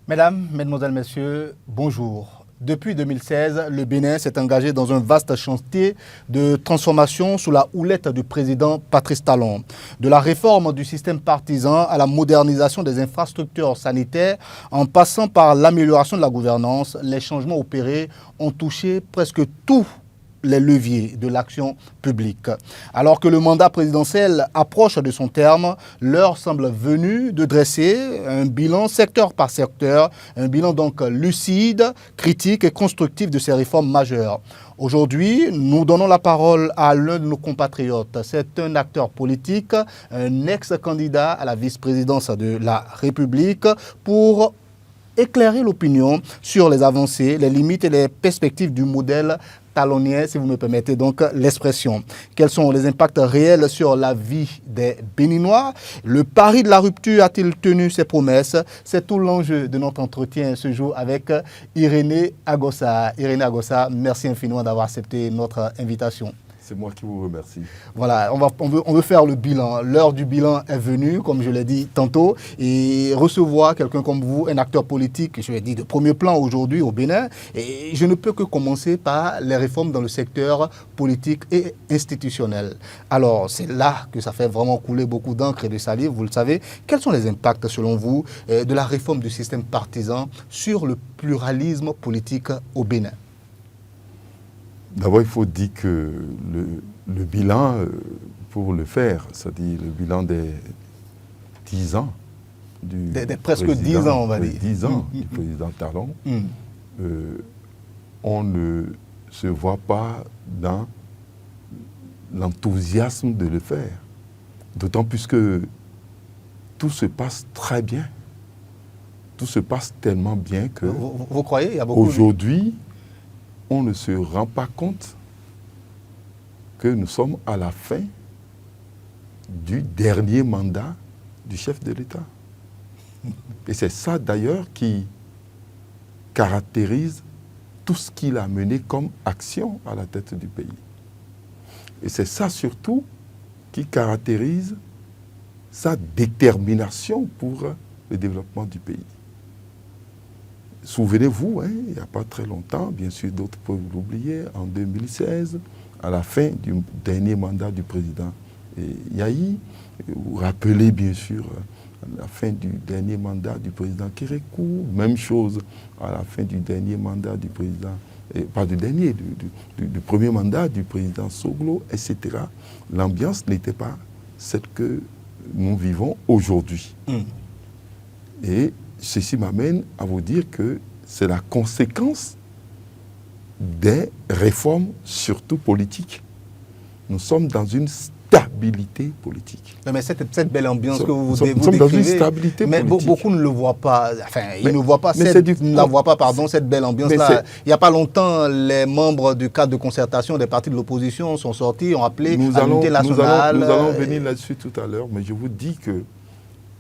Mesdames, Mesdemoiselles, Messieurs, bonjour. Depuis 2016, le Bénin s'est engagé dans un vaste chantier de transformation sous la houlette du président Patrice Talon. De la réforme du système partisan à la modernisation des infrastructures sanitaires, en passant par l'amélioration de la gouvernance, les changements opérés ont touché presque tous les leviers de l'action publique. Alors que le mandat présidentiel approche de son terme, l'heure semble venue de dresser un bilan secteur par secteur, un bilan donc lucide, critique et constructif de ces réformes majeures. Aujourd'hui, nous donnons la parole à l'un de nos compatriotes. C'est un acteur politique, un ex-candidat à la vice-présidence de la République pour éclairer l'opinion sur les avancées, les limites et les perspectives du modèle talonnier, si vous me permettez donc l'expression. Quels sont les impacts réels sur la vie des Béninois? Le pari de la rupture a-t-il tenu ses promesses? C'est tout l'enjeu de notre entretien ce jour avec Irénée Agossa. Irénée Agossa, merci infiniment d'avoir accepté notre invitation. C'est moi qui vous remercie. Voilà, on veut faire le bilan. L'heure du bilan est venue, comme je l'ai dit tantôt, et recevoir quelqu'un comme vous, un acteur politique, je l'ai dit, de premier plan aujourd'hui au Bénin. Et je ne peux que commencer par les réformes dans le secteur politique et institutionnel. Alors, c'est là que ça fait vraiment couler beaucoup d'encre et de salive, vous le savez. Quels sont les impacts, selon vous, de la réforme du système partisan sur le pluralisme politique au Bénin? D'abord, il faut dire que le bilan, pour le faire, c'est-à-dire le bilan des 10 ans des presque 10 ans, on va dire. 10 ans du président Talon, on ne se voit pas dans l'enthousiasme de le faire. D'autant plus que tout se passe très bien. Tout se passe tellement bien que... Vous croyez? Il y a beaucoup aujourd'hui, on ne se rend pas compte que nous sommes à la fin du dernier mandat du chef de l'État. Et c'est ça d'ailleurs qui caractérise tout ce qu'il a mené comme action à la tête du pays. Et c'est ça surtout qui caractérise sa détermination pour le développement du pays. Souvenez-vous, il n'y a pas très longtemps, bien sûr d'autres peuvent l'oublier, en 2016, à la fin du dernier mandat du président Yahi, vous rappelez bien sûr à la fin du dernier mandat du président Kérékou, même chose à la fin du dernier mandat du président, pas du dernier, du premier mandat du président Soglo, etc. L'ambiance n'était pas celle que nous vivons aujourd'hui. Et ceci m'amène à vous dire que c'est la conséquence des réformes, surtout politiques. Nous sommes dans une stabilité politique. Mais cette belle ambiance que vous décrivez, nous sommes dans une stabilité mais politique. Beaucoup ne le voient pas. Enfin, ils ne voient pas cette belle ambiance-là. Il n'y a pas longtemps, les membres du cadre de concertation des partis de l'opposition sont sortis, ont appelé à l'unité nationale. Nous allons venir là-dessus tout à l'heure, mais je vous dis que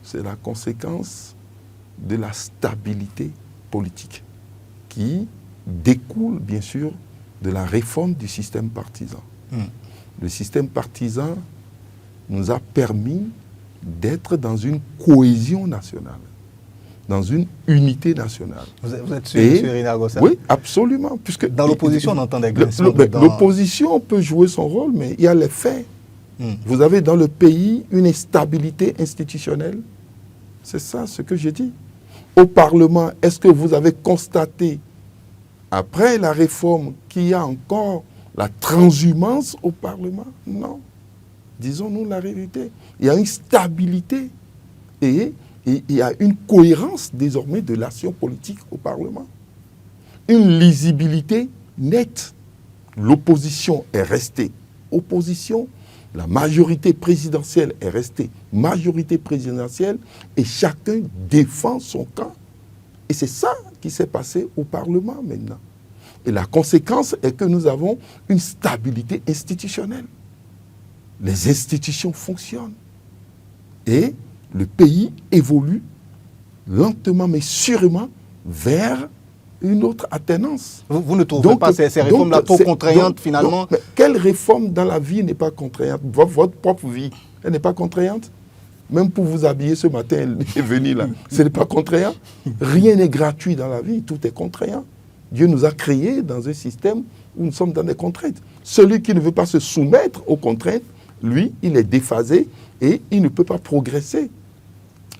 c'est la conséquence de la stabilité politique qui découle bien sûr de la réforme du système partisan. Le système partisan nous a permis d'être dans une cohésion nationale, dans une unité nationale. Vous êtes sûr, M. Irénée Agossa? Oui, absolument. Puisque dans l'opposition, on entend des grincements. L'opposition peut jouer son rôle, mais il y a les faits. Vous avez dans le pays une instabilité institutionnelle. C'est ça ce que j'ai dit. Au Parlement, est-ce que vous avez constaté, après la réforme, qu'il y a encore la transhumance au Parlement? Non. Disons-nous la réalité. Il y a une stabilité et il y a une cohérence désormais de l'action politique au Parlement. Une lisibilité nette. L'opposition est restée opposition. La majorité présidentielle est restée majorité présidentielle et chacun défend son camp. Et c'est ça qui s'est passé au Parlement maintenant. Et la conséquence est que nous avons une stabilité institutionnelle. Les institutions fonctionnent. Et le pays évolue lentement mais sûrement vers une autre attenance. Vous ne trouvez pas ces réformes-là trop contraignantes finalement? Quelle réforme dans la vie n'est pas contraignante? Votre propre vie, elle n'est pas contraignante? Même pour vous habiller ce matin, elle est venue là. Ce n'est pas contraignant. Rien n'est gratuit dans la vie, tout est contraignant. Dieu nous a créés dans un système où nous sommes dans des contraintes. Celui qui ne veut pas se soumettre aux contraintes, lui, il est déphasé et il ne peut pas progresser.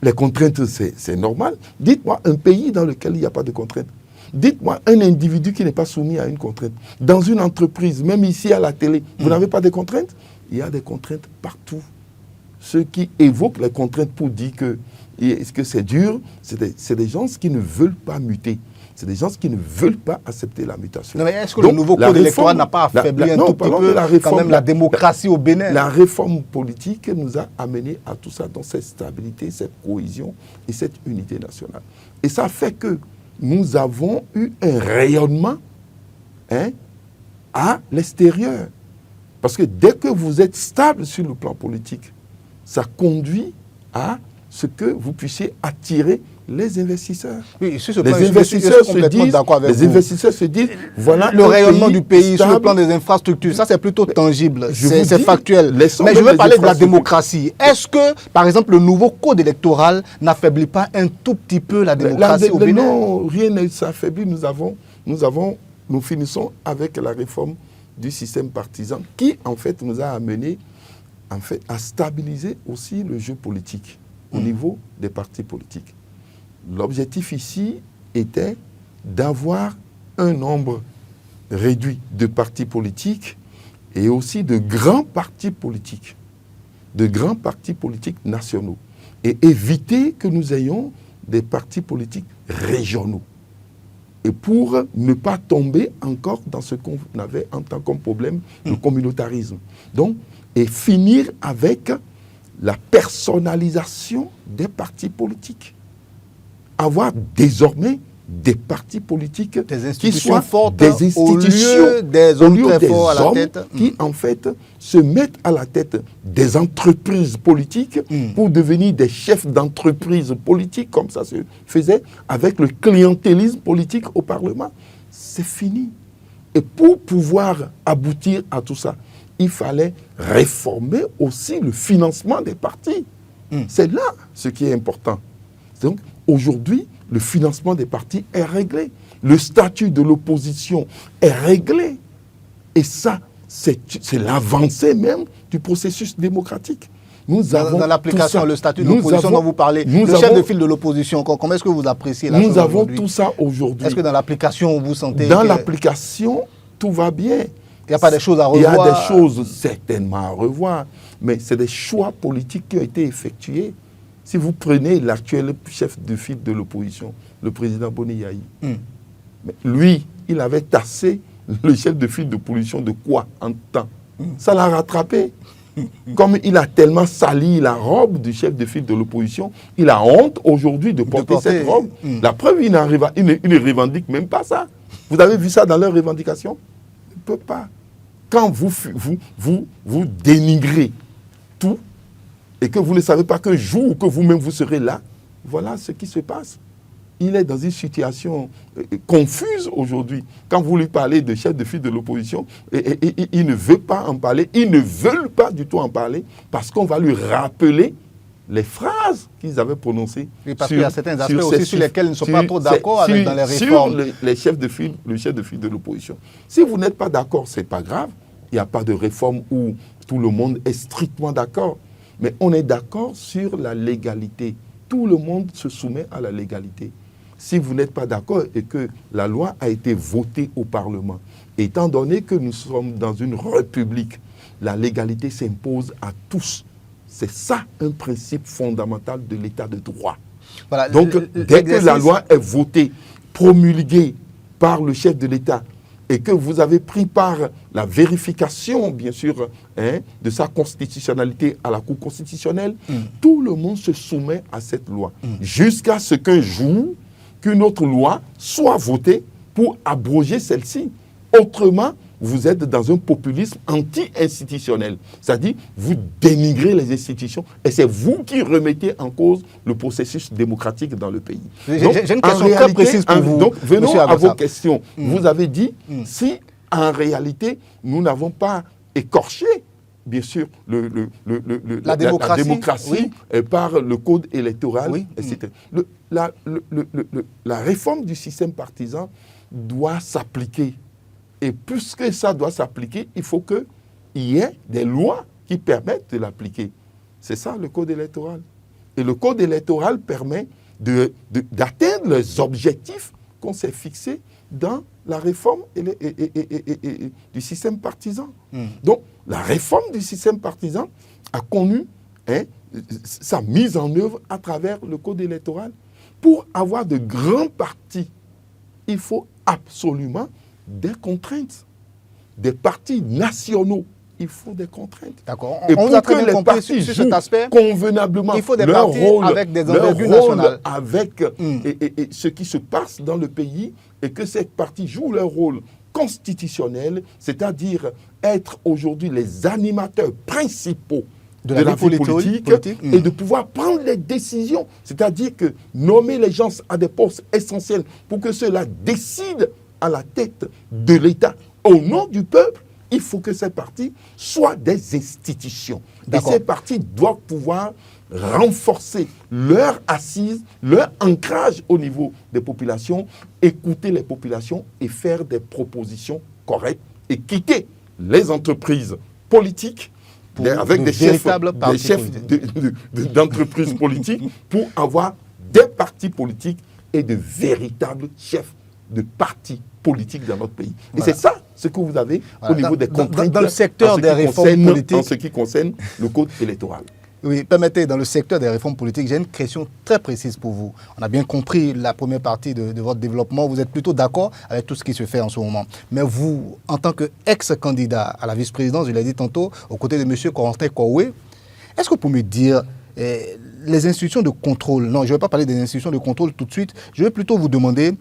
Les contraintes, c'est normal. Dites-moi un pays dans lequel il n'y a pas de contraintes. Dites-moi un individu qui n'est pas soumis à une contrainte. Dans une entreprise, même ici à la télé, vous n'avez pas de contraintes? Il y a des contraintes partout. Ceux qui évoquent les contraintes pour dire que c'est dur, c'est des gens qui ne veulent pas muter. C'est des gens qui ne veulent pas accepter la mutation. Non, mais est-ce que le nouveau code électoral n'a pas affaibli un tout petit peu quand même la démocratie au Bénin? La réforme politique nous a amené à tout ça, dans cette stabilité, cette cohésion et cette unité nationale. Et ça fait que nous avons eu un rayonnement à l'extérieur. Parce que dès que vous êtes stable sur le plan politique, ça conduit à ce que vous puissiez attirer les investisseurs. Oui, sur ce plan, les investisseurs se disent, voilà le rayonnement du pays stable. Sur le plan des infrastructures, ça c'est plutôt tangible, c'est factuel. Mais je veux parler de la démocratie. Est-ce que, par exemple, le nouveau code électoral n'affaiblit pas un tout petit peu la démocratie au Bénin? Non, rien ne s'affaiblit. Nous finissons avec la réforme du système partisan qui, en fait, nous a amené à stabiliser aussi le jeu politique au niveau des partis politiques. L'objectif ici était d'avoir un nombre réduit de partis politiques et aussi de grands partis politiques nationaux, et éviter que nous ayons des partis politiques régionaux. Et pour ne pas tomber encore dans ce qu'on avait en tant que problème, le communautarisme. Donc, et finir avec la personnalisation des partis politiques. Avoir désormais des partis politiques qui soient fortes, des institutions, des hommes très forts à la tête, qui en fait se mettent à la tête des entreprises politiques pour devenir des chefs d'entreprise politiques, comme ça se faisait avec le clientélisme politique au Parlement. C'est fini. Et pour pouvoir aboutir à tout ça, il fallait réformer aussi le financement des partis. C'est là ce qui est important. Donc, aujourd'hui, le financement des partis est réglé. Le statut de l'opposition est réglé. Et ça, c'est l'avancée même du processus démocratique. Dans l'application, le statut de l'opposition dont vous parlez, le chef de file de l'opposition, comment est-ce que vous appréciez la chose aujourd'hui? Nous avons tout ça aujourd'hui. Est-ce que dans l'application, vous sentez... Dans l'application, tout va bien. Il n'y a pas des choses à revoir? Il y a des choses certainement à revoir, mais c'est des choix politiques qui ont été effectués. Si vous prenez l'actuel chef de file de l'opposition, le président Boni Yayi, lui, il avait tassé le chef de file de l'opposition de quoi en temps? Ça l'a rattrapé. Comme il a tellement sali la robe du chef de file de l'opposition, il a honte aujourd'hui de porter cette robe. La preuve, il ne revendique même pas ça. Vous avez vu ça dans leurs revendications? Il ne peut pas. Quand vous dénigrez tout, et que vous ne savez pas qu'un jour que vous-même vous serez là, voilà ce qui se passe. Il est dans une situation confuse aujourd'hui. Quand vous lui parlez de chef de file de l'opposition, il ne veut pas en parler, ils ne veulent pas du tout en parler, parce qu'on va lui rappeler les phrases qu'ils avaient prononcées. Oui, parce qu'il y a certains aspects aussi sur lesquels ils ne sont pas trop d'accord dans les réformes. Sur le chef de file de l'opposition. Si vous n'êtes pas d'accord, ce n'est pas grave. Il n'y a pas de réforme où tout le monde est strictement d'accord. Mais on est d'accord sur la légalité. Tout le monde se soumet à la légalité. Si vous n'êtes pas d'accord et que la loi a été votée au Parlement, étant donné que nous sommes dans une république, la légalité s'impose à tous. C'est ça un principe fondamental de l'état de droit. Voilà, donc, dès que la loi est votée, promulguée par le chef de l'État, et que vous avez pris par la vérification, bien sûr, de sa constitutionnalité à la Cour constitutionnelle, tout le monde se soumet à cette loi. Jusqu'à ce qu'un jour, qu'une autre loi soit votée pour abroger celle-ci. Autrement, vous êtes dans un populisme anti-institutionnel. C'est-à-dire, vous dénigrez les institutions et c'est vous qui remettez en cause le processus démocratique dans le pays. J'ai une question très précise pour vous. Donc, venons à vos questions. Vous avez dit, si en réalité, nous n'avons pas écorché bien sûr La démocratie, oui. et par le code électoral, Oui. etc. La réforme du système partisan doit s'appliquer. Et puisque ça doit s'appliquer, il faut qu'il y ait des lois qui permettent de l'appliquer. C'est ça le code électoral. Et le code électoral permet d'atteindre les objectifs qu'on s'est fixés dans la réforme du système partisan. Donc, la réforme du système partisan a connu sa mise en œuvre à travers le code électoral. Pour avoir de grands partis, il faut absolument des contraintes. Des partis nationaux, il faut des contraintes. D'accord. Et On pour a très que bien les compris partis sur jouent cet aspect. convenablement Il faut des leur partis rôle, avec des leur envergures rôle nationales. avec et ce qui se passe dans le pays, et que ces partis jouent leur rôle constitutionnel, c'est-à-dire être aujourd'hui les animateurs principaux de la vie politique. Et de pouvoir prendre les décisions, c'est-à-dire que nommer les gens à des postes essentiels pour que ceux-là décident à la tête de l'État au nom du peuple. Il faut que ces partis soient des institutions. Et ces partis doivent pouvoir renforcer leur assise, leur ancrage au niveau des populations, écouter les populations et faire des propositions correctes et quitter les entreprises politiques avec des chefs d'entreprises politiques pour avoir des partis politiques et de véritables chefs de partis politiques dans notre pays. Et c'est ça ce que vous avez au niveau des contraintes dans le secteur des réformes politiques, en ce qui concerne le code électoral. Oui, permettez, dans le secteur des réformes politiques, j'ai une question très précise pour vous. On a bien compris la première partie de votre développement. Vous êtes plutôt d'accord avec tout ce qui se fait en ce moment. Mais vous, en tant qu'ex-candidat à la vice-présidence, je l'ai dit tantôt, aux côtés de M. Corentin Koué, est-ce que vous pouvez me dire les institutions de contrôle? Non, je ne vais pas parler des institutions de contrôle tout de suite. Je vais plutôt vous demander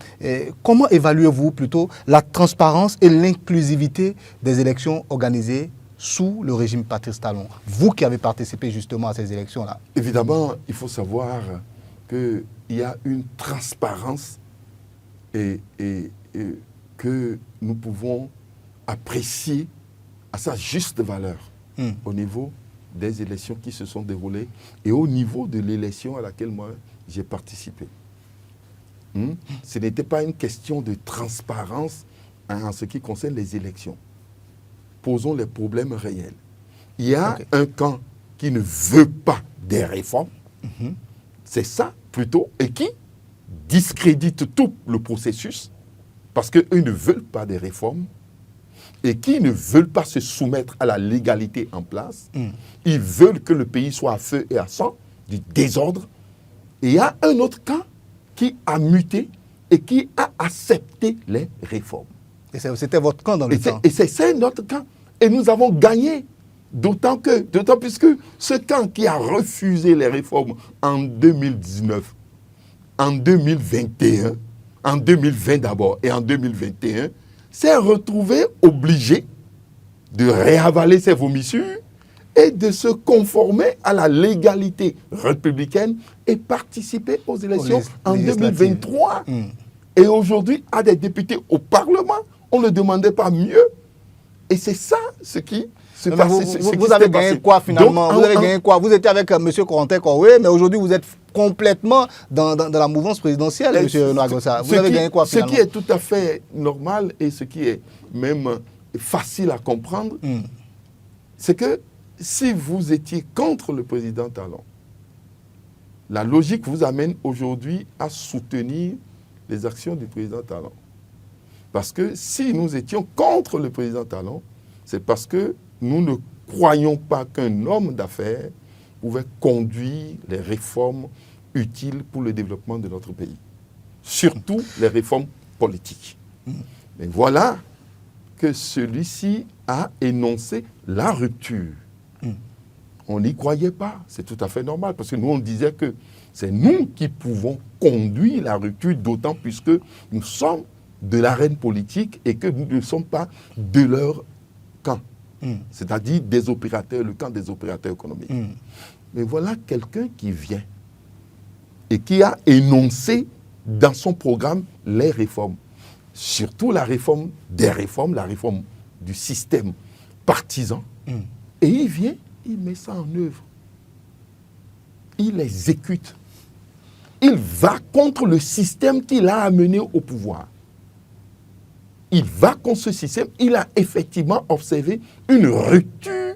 comment évaluez-vous plutôt la transparence et l'inclusivité des élections organisées sous le régime Patrice Talon, vous qui avez participé justement à ces élections-là? Évidemment, il faut savoir qu'il y a une transparence et que nous pouvons apprécier à sa juste valeur au niveau des élections qui se sont déroulées et au niveau de l'élection à laquelle moi j'ai participé. Ce n'était pas une question de transparence en ce qui concerne les élections. Posons les problèmes réels. Il y a un camp qui ne veut pas des réformes, c'est ça plutôt, et qui discrédite tout le processus parce qu'eux ne veulent pas des réformes et qui ne veulent pas se soumettre à la légalité en place. Ils veulent que le pays soit à feu et à sang, du désordre. Et il y a un autre camp qui a muté et qui a accepté les réformes. Et c'était votre camp dans le temps. Et c'est notre camp. Et nous avons gagné. D'autant plus que ce camp qui a refusé les réformes en 2019, en 2021, en 2020 d'abord et en 2021, s'est retrouvé obligé de réavaler ses vomissures et de se conformer à la légalité républicaine et participer aux élections en 2023. Et aujourd'hui, à des députés au Parlement, on ne demandait pas mieux. Et c'est ça ce qui se passe. Vous avez gagné quoi finalement? Donc, vous avez gagné quoi? Vous étiez avec M. Corentin Koué, mais aujourd'hui vous êtes complètement dans la mouvance présidentielle, M. Noagosa. Vous avez gagné quoi finalement? Ce qui est tout à fait normal et ce qui est même facile à comprendre, c'est que si vous étiez contre le président Talon, la logique vous amène aujourd'hui à soutenir les actions du président Talon. Parce que si nous étions contre le président Talon, c'est parce que nous ne croyons pas qu'un homme d'affaires pouvait conduire les réformes utiles pour le développement de notre pays. Surtout les réformes politiques. Mais voilà que celui-ci a énoncé la rupture. On n'y croyait pas. C'est tout à fait normal. Parce que nous, on disait que c'est nous qui pouvons conduire la rupture, d'autant puisque nous sommes de l'arène politique et que nous ne sommes pas de leur camp. C'est-à-dire des opérateurs, le camp des opérateurs économiques. Mais voilà quelqu'un qui vient et qui a énoncé dans son programme les réformes. Surtout la réforme des réformes, la réforme du système partisan. Et il vient, il met ça en œuvre. Il exécute. Il va contre le système qui l'a amené au pouvoir. Il va contre ce système. Il a effectivement observé une rupture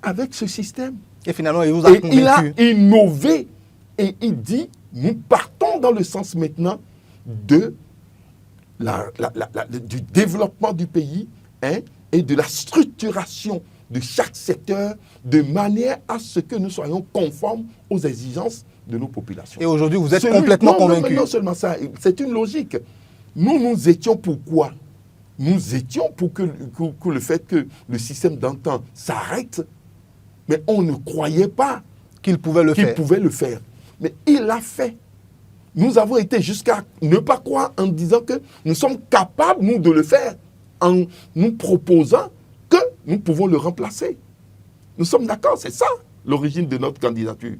avec ce système. Et finalement, il vous a convaincu. Il a innové. Et il dit, nous partons dans le sens maintenant de du développement du pays, hein, et de la structuration de chaque secteur de manière à ce que nous soyons conformes aux exigences de nos populations. Et aujourd'hui, vous êtes complètement convaincu. Non seulement ça, c'est une logique. Nous étions pour quoi? Nous étions pour que le fait que le système d'antan s'arrête, mais on ne croyait pas qu'il pouvait le faire. Mais il l'a fait. Nous avons été jusqu'à ne pas croire en disant que nous sommes capables, nous, de le faire, en nous proposant que nous pouvons le remplacer. Nous sommes d'accord, c'est ça l'origine de notre candidature.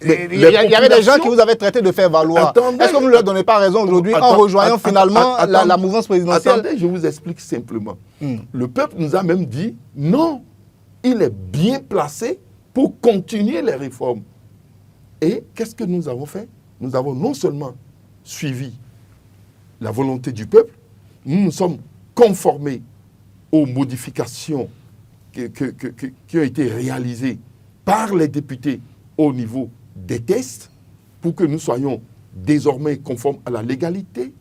Il y avait des gens qui vous avaient traité de faire valoir. Est-ce que vous ne leur donnez pas raison aujourd'hui en rejoignant finalement la mouvance présidentielle? Attendez, je vous explique simplement. Le peuple nous a même dit non, il est bien placé pour continuer les réformes. Et qu'est-ce que nous avons fait? Nous avons non seulement suivi la volonté du peuple, nous nous sommes conformés aux modifications qui ont été réalisées par les députés au niveau des tests pour que nous soyons désormais conformes à la légalité.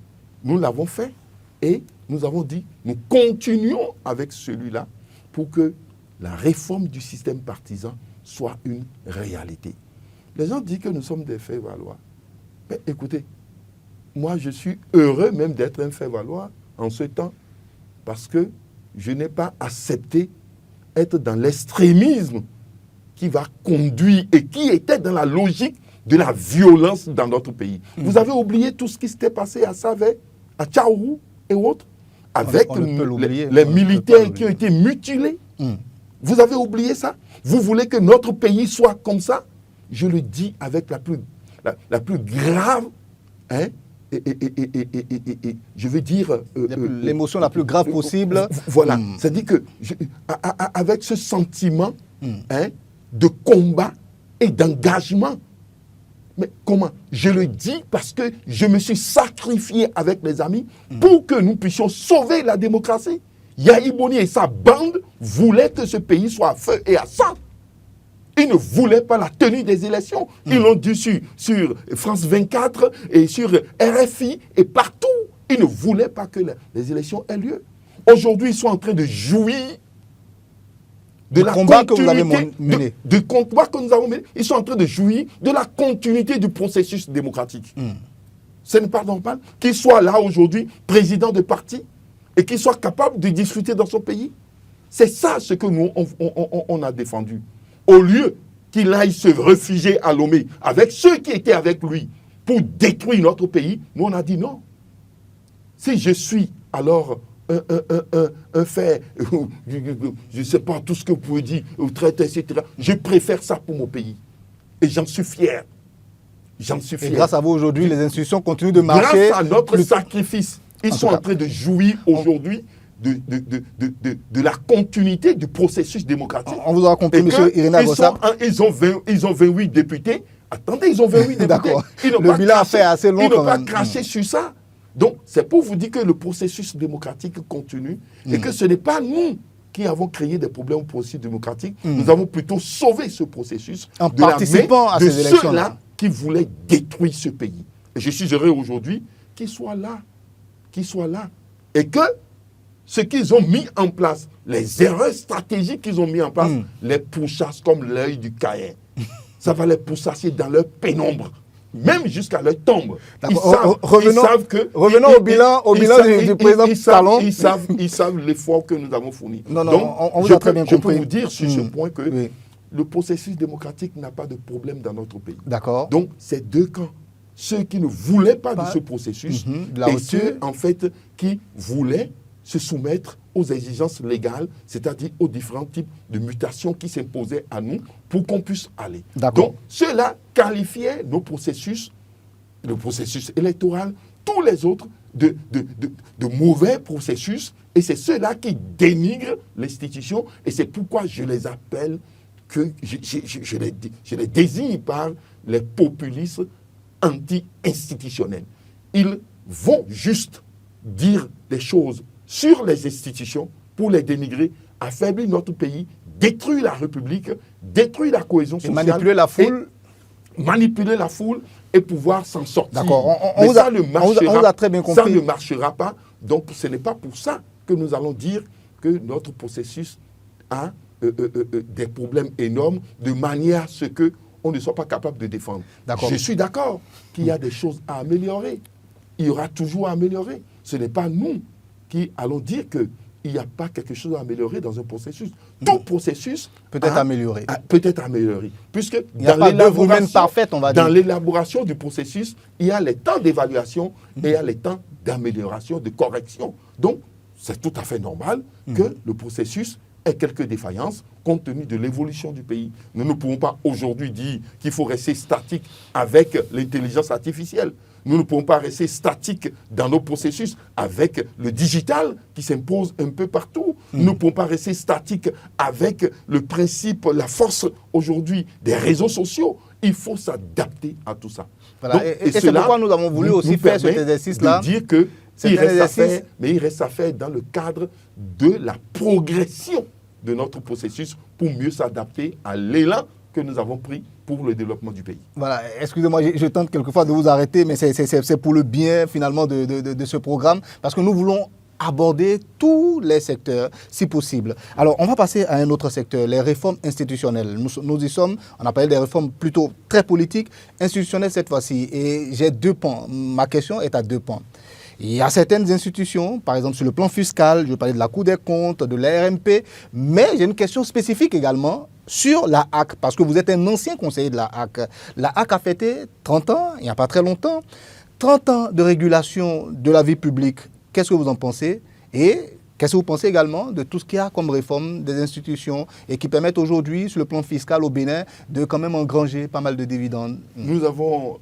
Nous l'avons fait et nous avons dit, nous continuons avec celui-là pour que la réforme du système partisan soit une réalité. Les gens disent que nous sommes des faits-valoir. Mais écoutez, moi je suis heureux même d'être un fait-valoir en ce temps parce que je n'ai pas accepté être dans l'extrémisme qui va conduire et qui était dans la logique de la violence dans notre pays. Vous avez oublié tout ce qui s'était passé à Savé, à Tchaourou et autres, avec les militaires qui ont été mutilés. Vous avez oublié ça? Vous voulez que notre pays soit comme ça? Je le dis avec la plus grave, hein, et je veux dire... l'émotion la plus grave possible. Voilà, c'est-à-dire que avec ce sentiment, hein, de combat et d'engagement. Mais comment? Je le dis parce que je me suis sacrifié avec les amis pour que nous puissions sauver la démocratie. Yahi Boni et sa bande voulaient que ce pays soit à feu et à sang. Ils ne voulaient pas la tenue des élections. Ils l'ont dit sur France 24 et sur RFI et partout. Ils ne voulaient pas que les élections aient lieu. Aujourd'hui, ils sont en train de jouir de la combat que vous avez mené. Du combat que nous avons mené. Ils sont en train de jouir de la continuité du processus démocratique. Ce n'est pas normal qu'il soit là aujourd'hui, président de parti, et qu'il soit capable de discuter dans son pays. C'est ça ce que nous, on a défendu. Au lieu qu'il aille se réfugier à Lomé avec ceux qui étaient avec lui pour détruire notre pays, nous on a dit non. Si je suis alors un fait, je ne sais pas tout ce que vous pouvez dire, traite, etc. Je préfère ça pour mon pays. Et j'en suis fier. J'en suis fier. Et grâce à vous aujourd'hui, les institutions continuent de marcher. Grâce à notre sacrifice, ils sont en train de jouir aujourd'hui de la continuité du processus démocratique. On vous aura compris, M. Irina Gossap. Ils ont 28 députés. Attendez, ils ont 28 députés. D'accord. Le bilan a fait assez long quand même. Ils n'ont pas craché sur ça. Donc, c'est pour vous dire que le processus démocratique continue et que ce n'est pas nous qui avons créé des problèmes au processus démocratique. Nous avons plutôt sauvé ce processus en participant à ces élections. De ceux-là qui voulaient détruire ce pays. Et je suis heureux aujourd'hui qu'ils soient là. Qu'ils soient là. Et que ce qu'ils ont mis en place, les erreurs stratégiques qu'ils ont mis en place, les pourchassent comme l'œil du Caïn. Ça va les pourchasser dans leur pénombre. Même jusqu'à leur tombe. Revenons au bilan du président Talon. Ils savent l'effort que nous avons fourni. Non, donc, on vous a très bien compris. Je peux vous dire sur ce point que le processus démocratique n'a pas de problème dans notre pays. D'accord. Donc, c'est deux camps. Ceux qui ne voulaient pas de ce processus et ceux, en fait, qui voulaient se soumettre aux exigences légales, c'est-à-dire aux différents types de mutations qui s'imposaient à nous pour qu'on puisse aller. Donc, ceux-là qualifiaient nos processus, le processus électoral, tous les autres de mauvais processus, et c'est ceux-là qui dénigrent l'institution, et c'est pourquoi je les appelle, que je les désigne par les populistes anti-institutionnels. Ils vont juste dire des choses sur les institutions pour les dénigrer, affaiblir notre pays, détruire la République, détruire la cohésion sociale. Et manipuler la foule. Manipuler la foule et pouvoir s'en sortir. D'accord, on vous a très bien compris. Ça ne marchera pas. Donc ce n'est pas pour ça que nous allons dire que notre processus a des problèmes énormes de manière à ce qu'on ne soit pas capable de défendre. Je suis d'accord qu'il y a des choses à améliorer. Il y aura toujours à améliorer. Ce n'est pas nous qui allons dire qu'il n'y a pas quelque chose à améliorer dans un processus. Tout processus peut être amélioré. Peut être amélioré. Puisque il n'y a pas d'œuvre humaine parfaite, on va dire. Dans l'élaboration du processus, il y a les temps d'évaluation et il y a les temps d'amélioration, de correction. Donc, c'est tout à fait normal que le processus ait quelques défaillances compte tenu de l'évolution du pays. Nous ne pouvons pas aujourd'hui dire qu'il faut rester statique avec l'intelligence artificielle. Nous ne pouvons pas rester statiques dans nos processus avec le digital qui s'impose un peu partout. Nous ne pouvons pas rester statiques avec le principe, la force aujourd'hui des réseaux sociaux. Il faut s'adapter à tout ça. Voilà. Donc, et c'est pourquoi nous avons voulu aussi faire cet exercice-là. De dire que il reste à faire, mais il reste à faire dans le cadre de la progression de notre processus pour mieux s'adapter à l'élan que nous avons pris pour le développement du pays. Voilà, excusez-moi, je tente quelquefois de vous arrêter, mais c'est pour le bien finalement de ce programme, parce que nous voulons aborder tous les secteurs, si possible. Alors, on va passer à un autre secteur, les réformes institutionnelles. Nous y sommes, on a parlé des réformes plutôt très politiques, institutionnelles cette fois-ci, et j'ai deux pans. Ma question est à deux pans. Il y a certaines institutions, par exemple sur le plan fiscal, je vais parler de la Cour des comptes, de l'ARMP, mais j'ai une question spécifique également sur la HAC, parce que vous êtes un ancien conseiller de la HAC. La HAC a fêté 30 ans, il n'y a pas très longtemps, 30 ans de régulation de la vie publique. Qu'est-ce que vous en pensez? Et qu'est-ce que vous pensez également de tout ce qu'il y a comme réforme des institutions et qui permettent aujourd'hui, sur le plan fiscal au Bénin, de quand même engranger pas mal de dividendes? Nous avons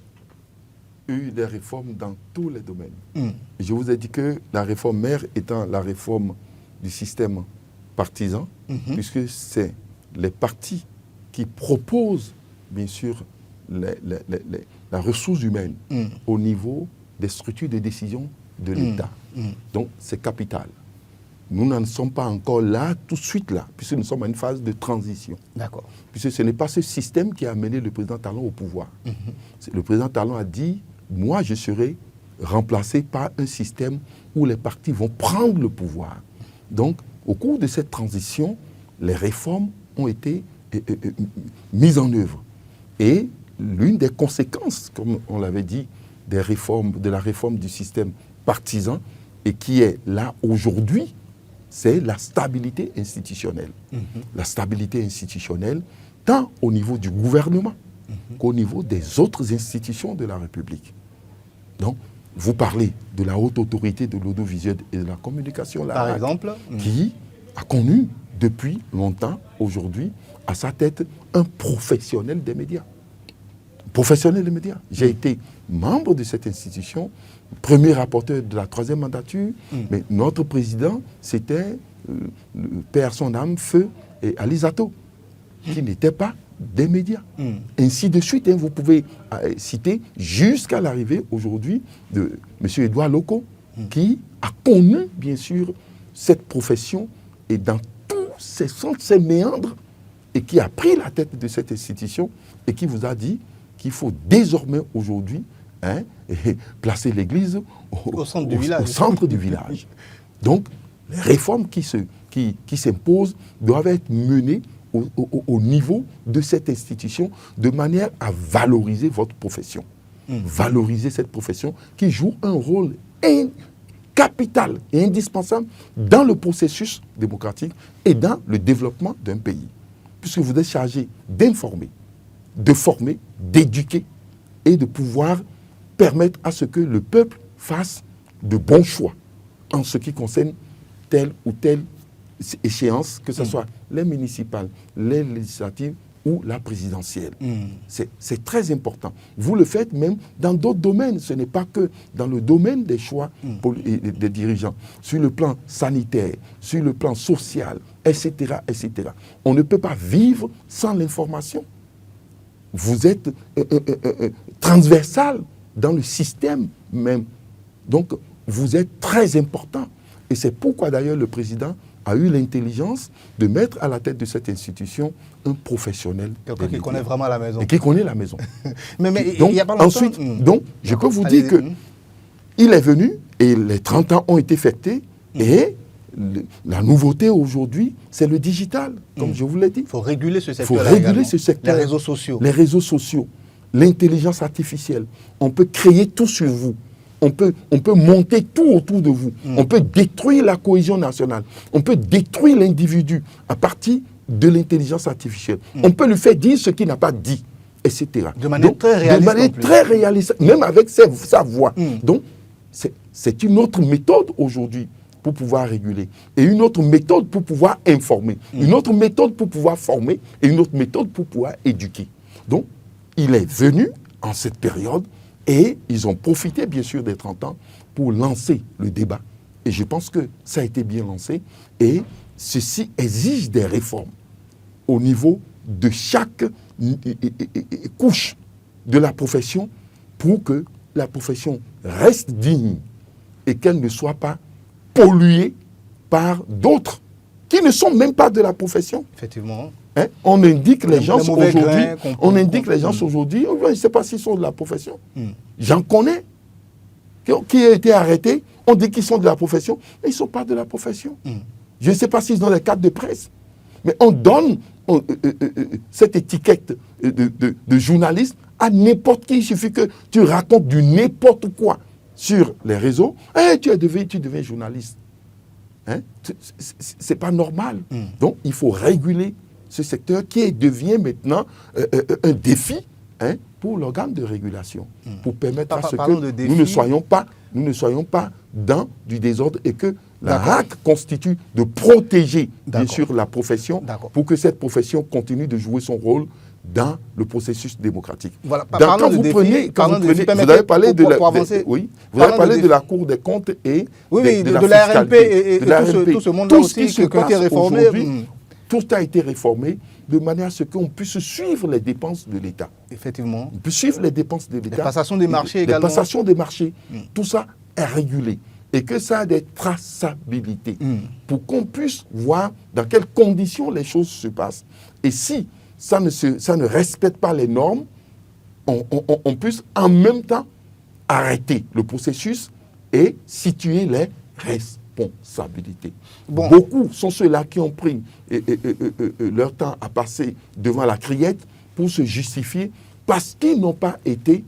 eu des réformes dans tous les domaines. Je vous ai dit que la réforme mère étant la réforme du système partisan, puisque c'est les partis qui proposent, bien sûr, la ressource humaine au niveau des structures de décision de l'État. Donc, c'est capital. Nous n'en sommes pas encore là, tout de suite là, puisque nous sommes à une phase de transition. D'accord. Puisque ce n'est pas ce système qui a amené le président Talon au pouvoir. Le président Talon a dit, moi, je serai remplacé par un système où les partis vont prendre le pouvoir. Donc, au cours de cette transition, les réformes ont été mises en œuvre. Et l'une des conséquences, comme on l'avait dit, de la réforme du système partisan, et qui est là aujourd'hui, c'est la stabilité institutionnelle. La stabilité institutionnelle, tant au niveau du gouvernement qu'au niveau des autres institutions de la République. Donc, vous parlez de la haute autorité de l'audiovisuel et de la communication, par exemple, qui a connu depuis longtemps, aujourd'hui, à sa tête, un professionnel des médias. Professionnel des médias. J'ai été membre de cette institution, premier rapporteur de la 3e mandature, mais notre président, c'était, père son âme, feu et Alisato, qui n'étaient pas des médias. Ainsi de suite, vous pouvez citer jusqu'à l'arrivée aujourd'hui de M. Edouard Loko, qui a connu, bien sûr, cette profession et dans tous ses méandres, et qui a pris la tête de cette institution et qui vous a dit qu'il faut désormais aujourd'hui placer l'église au centre du village. Donc, les réformes qui s'imposent doivent être menées au niveau de cette institution de manière à valoriser votre profession. Valoriser cette profession qui joue un rôle capital et indispensable dans le processus démocratique et dans le développement d'un pays. Puisque vous êtes chargé d'informer, de former, d'éduquer et de pouvoir permettre à ce que le peuple fasse de bons choix en ce qui concerne telle ou telle échéance, que ce soit les municipales, les législatives ou la présidentielle. C'est très important. Vous le faites même dans d'autres domaines. Ce n'est pas que dans le domaine des choix des dirigeants. Sur le plan sanitaire, sur le plan social, etc., etc. On ne peut pas vivre sans l'information. Vous êtes transversal dans le système même. Donc, vous êtes très important. Et c'est pourquoi d'ailleurs le président a eu l'intelligence de mettre à la tête de cette institution un professionnel. Quelqu'un qui connaît vraiment la maison. Et qui connaît la maison. mais donc, il y a pas longtemps. Ensuite, donc, je peux vous dire qu'il est venu et les 30 ans ont été fêtés et la nouveauté aujourd'hui, c'est le digital, comme je vous l'ai dit. Il faut réguler ce secteur. Il faut réguler ce secteur. Les réseaux sociaux. Les réseaux sociaux, l'intelligence artificielle. On peut créer tout sur vous. On peut monter tout autour de vous. On peut détruire la cohésion nationale. On peut détruire l'individu à partir de l'intelligence artificielle. On peut lui faire dire ce qu'il n'a pas dit, etc. De manière très réaliste. De manière très réaliste, même avec sa voix. Donc, c'est une autre méthode aujourd'hui pour pouvoir réguler. Et une autre méthode pour pouvoir informer. Une autre méthode pour pouvoir former. Et une autre méthode pour pouvoir éduquer. Donc, il est venu en cette période. Et ils ont profité, bien sûr, des 30 ans pour lancer le débat. Et je pense que ça a été bien lancé. Et ceci exige des réformes au niveau de chaque couche de la profession pour que la profession reste digne et qu'elle ne soit pas polluée par d'autres qui ne sont même pas de la profession. Effectivement. Hein? On indique les gens aujourd'hui, je ne sais pas s'ils sont de la profession. J'en connais qui ont été arrêtés, on dit qu'ils sont de la profession, mais ils ne sont pas de la profession. Je ne sais pas s'ils ont des cartes de presse, mais on donne cette étiquette de journaliste à n'importe qui. Il suffit que tu racontes du n'importe quoi sur les réseaux, hey, tu deviens journaliste. Hein? C'est pas normal. Donc, il faut réguler ce secteur qui devient maintenant un défi pour l'organe de régulation, pour permettre à ce que nous ne soyons pas dans du désordre et que la RAC constitue de protéger, bien sûr, la profession pour que cette profession continue de jouer son rôle dans le processus démocratique. Voilà. Vous avez parlé de la Cour des comptes et de la RLP et tout ce monde-là aussi qui a été réformé. Tout a été réformé de manière à ce qu'on puisse suivre les dépenses de l'État. Effectivement. On peut suivre les dépenses de l'État. Les passations des marchés également. Les passations des marchés. Tout ça est régulé. Et que ça a des traçabilités. Pour qu'on puisse voir dans quelles conditions les choses se passent. Et si ça ne respecte pas les normes, on puisse en même temps arrêter le processus et situer les responsabilités. Bon. Beaucoup sont ceux-là qui ont pris leur temps à passer devant la criette pour se justifier parce qu'ils n'ont pas été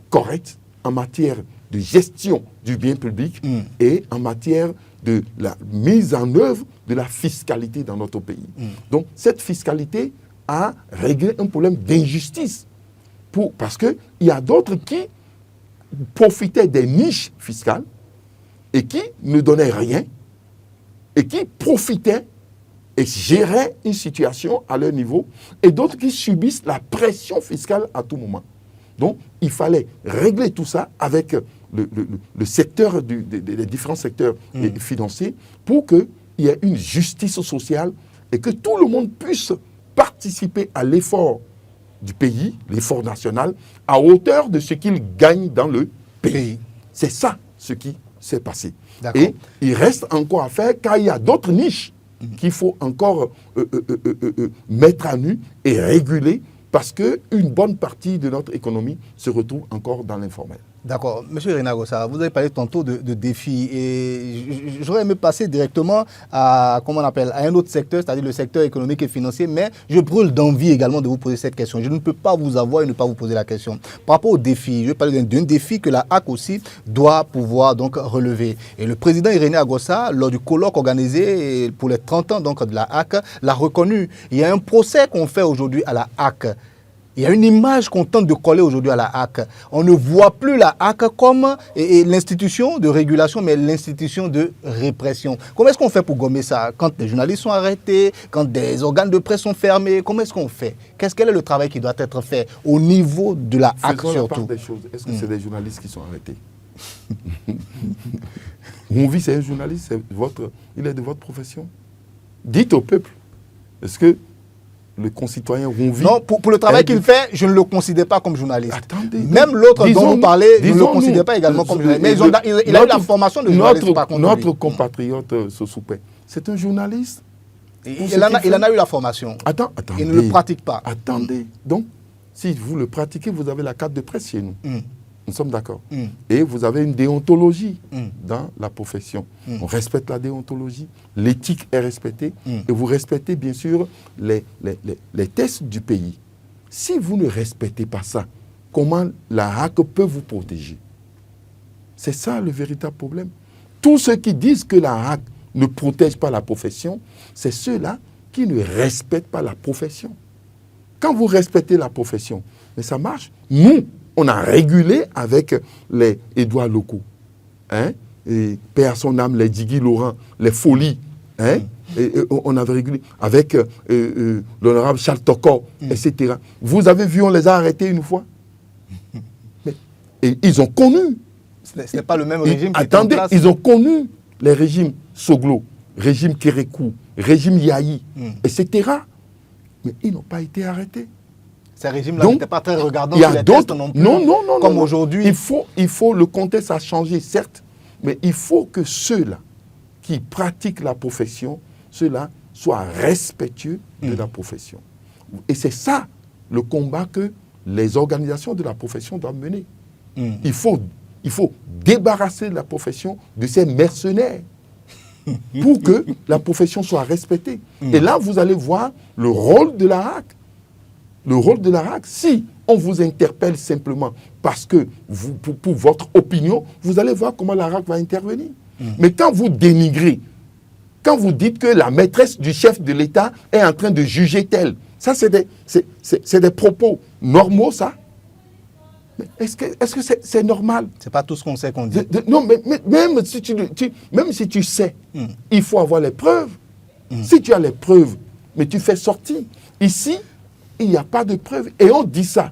corrects en matière de gestion du bien public et en matière de la mise en œuvre de la fiscalité dans notre pays. Donc, cette fiscalité a réglé un problème d'injustice parce qu'il y a d'autres qui profitaient des niches fiscales et qui ne donnaient rien et qui profitaient et géraient une situation à leur niveau et d'autres qui subissent la pression fiscale à tout moment. Donc, il fallait régler tout ça avec le secteur, les différents secteurs financiers pour qu'il y ait une justice sociale et que tout le monde puisse participer à l'effort du pays, l'effort national, à hauteur de ce qu'il gagne dans le pays. C'est ça ce qui s'est passé. Et il reste encore à faire car il y a d'autres niches qu'il faut encore mettre à nu et réguler parce qu'une bonne partie de notre économie se retrouve encore dans l'informel. D'accord. Monsieur Irénée Agossa, vous avez parlé tantôt de défis et j'aurais aimé passer directement à un autre secteur, c'est-à-dire le secteur économique et financier, mais je brûle d'envie également de vous poser cette question. Je ne peux pas vous avoir et ne pas vous poser la question. Par rapport aux défis, je vais parler d'un défi que la HAC aussi doit pouvoir donc relever. Et le président Irénée Agossa, lors du colloque organisé pour les 30 ans donc, de la HAC, l'a reconnu. Il y a un procès qu'on fait aujourd'hui à la HAC. Il y a une image qu'on tente de coller aujourd'hui à la HAC. On ne voit plus la HAC comme l'institution de régulation, mais l'institution de répression. Comment est-ce qu'on fait pour gommer ça? Quand des journalistes sont arrêtés, quand des organes de presse sont fermés, comment est-ce qu'on fait? Quel est le travail qui doit être fait au niveau de la HAC surtout? surtout? Des choses. Est-ce que c'est des journalistes qui sont arrêtés? Rouvi, c'est un journaliste, il est de votre profession. Dites au peuple, est-ce que le concitoyen Rouvi... Non, pour le travail qu'il fait, je ne le considère pas comme journaliste. Attendez. Même l'autre dont vous parlez, je ne le considère pas également comme journaliste. Mais il a eu la formation de journaliste par contre. Notre compatriote Sosoupé, c'est un journaliste. Il en a eu la formation. Attendez. Il ne le pratique pas. Attendez. Donc, si vous le pratiquez, vous avez la carte de presse chez nous. Nous sommes d'accord. Et vous avez une déontologie dans la profession. On respecte la déontologie, l'éthique est respectée, et vous respectez bien sûr les tests du pays. Si vous ne respectez pas ça, comment la HAC peut vous protéger? C'est ça le véritable problème. Tous ceux qui disent que la HAC ne protège pas la profession, c'est ceux-là qui ne respectent pas la profession. Quand vous respectez la profession, mais ça marche. Nous, on a régulé avec les Édouard locaux. Et paix à son âme, les Digui Laurent, les Folies. Et on avait régulé avec l'honorable Charles Tokor, etc. Vous avez vu, on les a arrêtés une fois. Et ils ont connu. Ce n'est pas le même régime qui est en attendez, place. ils ont connu les régimes Soglo, régime Kérékou, régime Yahi, etc. Mais ils n'ont pas été arrêtés. Ces régimes-là n'étaient pas très regardants il y sur a les d'autres tests non plus. Non, comme aujourd'hui. Il faut, le contexte a changé, certes, mais il faut que ceux-là qui pratiquent la profession, ceux-là soient respectueux de la profession. Et c'est ça le combat que les organisations de la profession doivent mener. Il faut débarrasser la profession de ces mercenaires pour que la profession soit respectée. Et là, vous allez voir le rôle de la HAC. Le rôle de la HAC, si on vous interpelle simplement parce que pour votre opinion, vous allez voir comment la HAC va intervenir. Mais quand vous dénigrez, quand vous dites que la maîtresse du chef de l'État est en train de juger tel, ça c'est des propos normaux, ça. Mais est-ce que c'est normal? C'est pas tout ce qu'on sait qu'on dit. Non, mais même si tu sais, il faut avoir les preuves. Si tu as les preuves, mais tu fais sortir. Ici, il n'y a pas de preuves. Et on dit ça.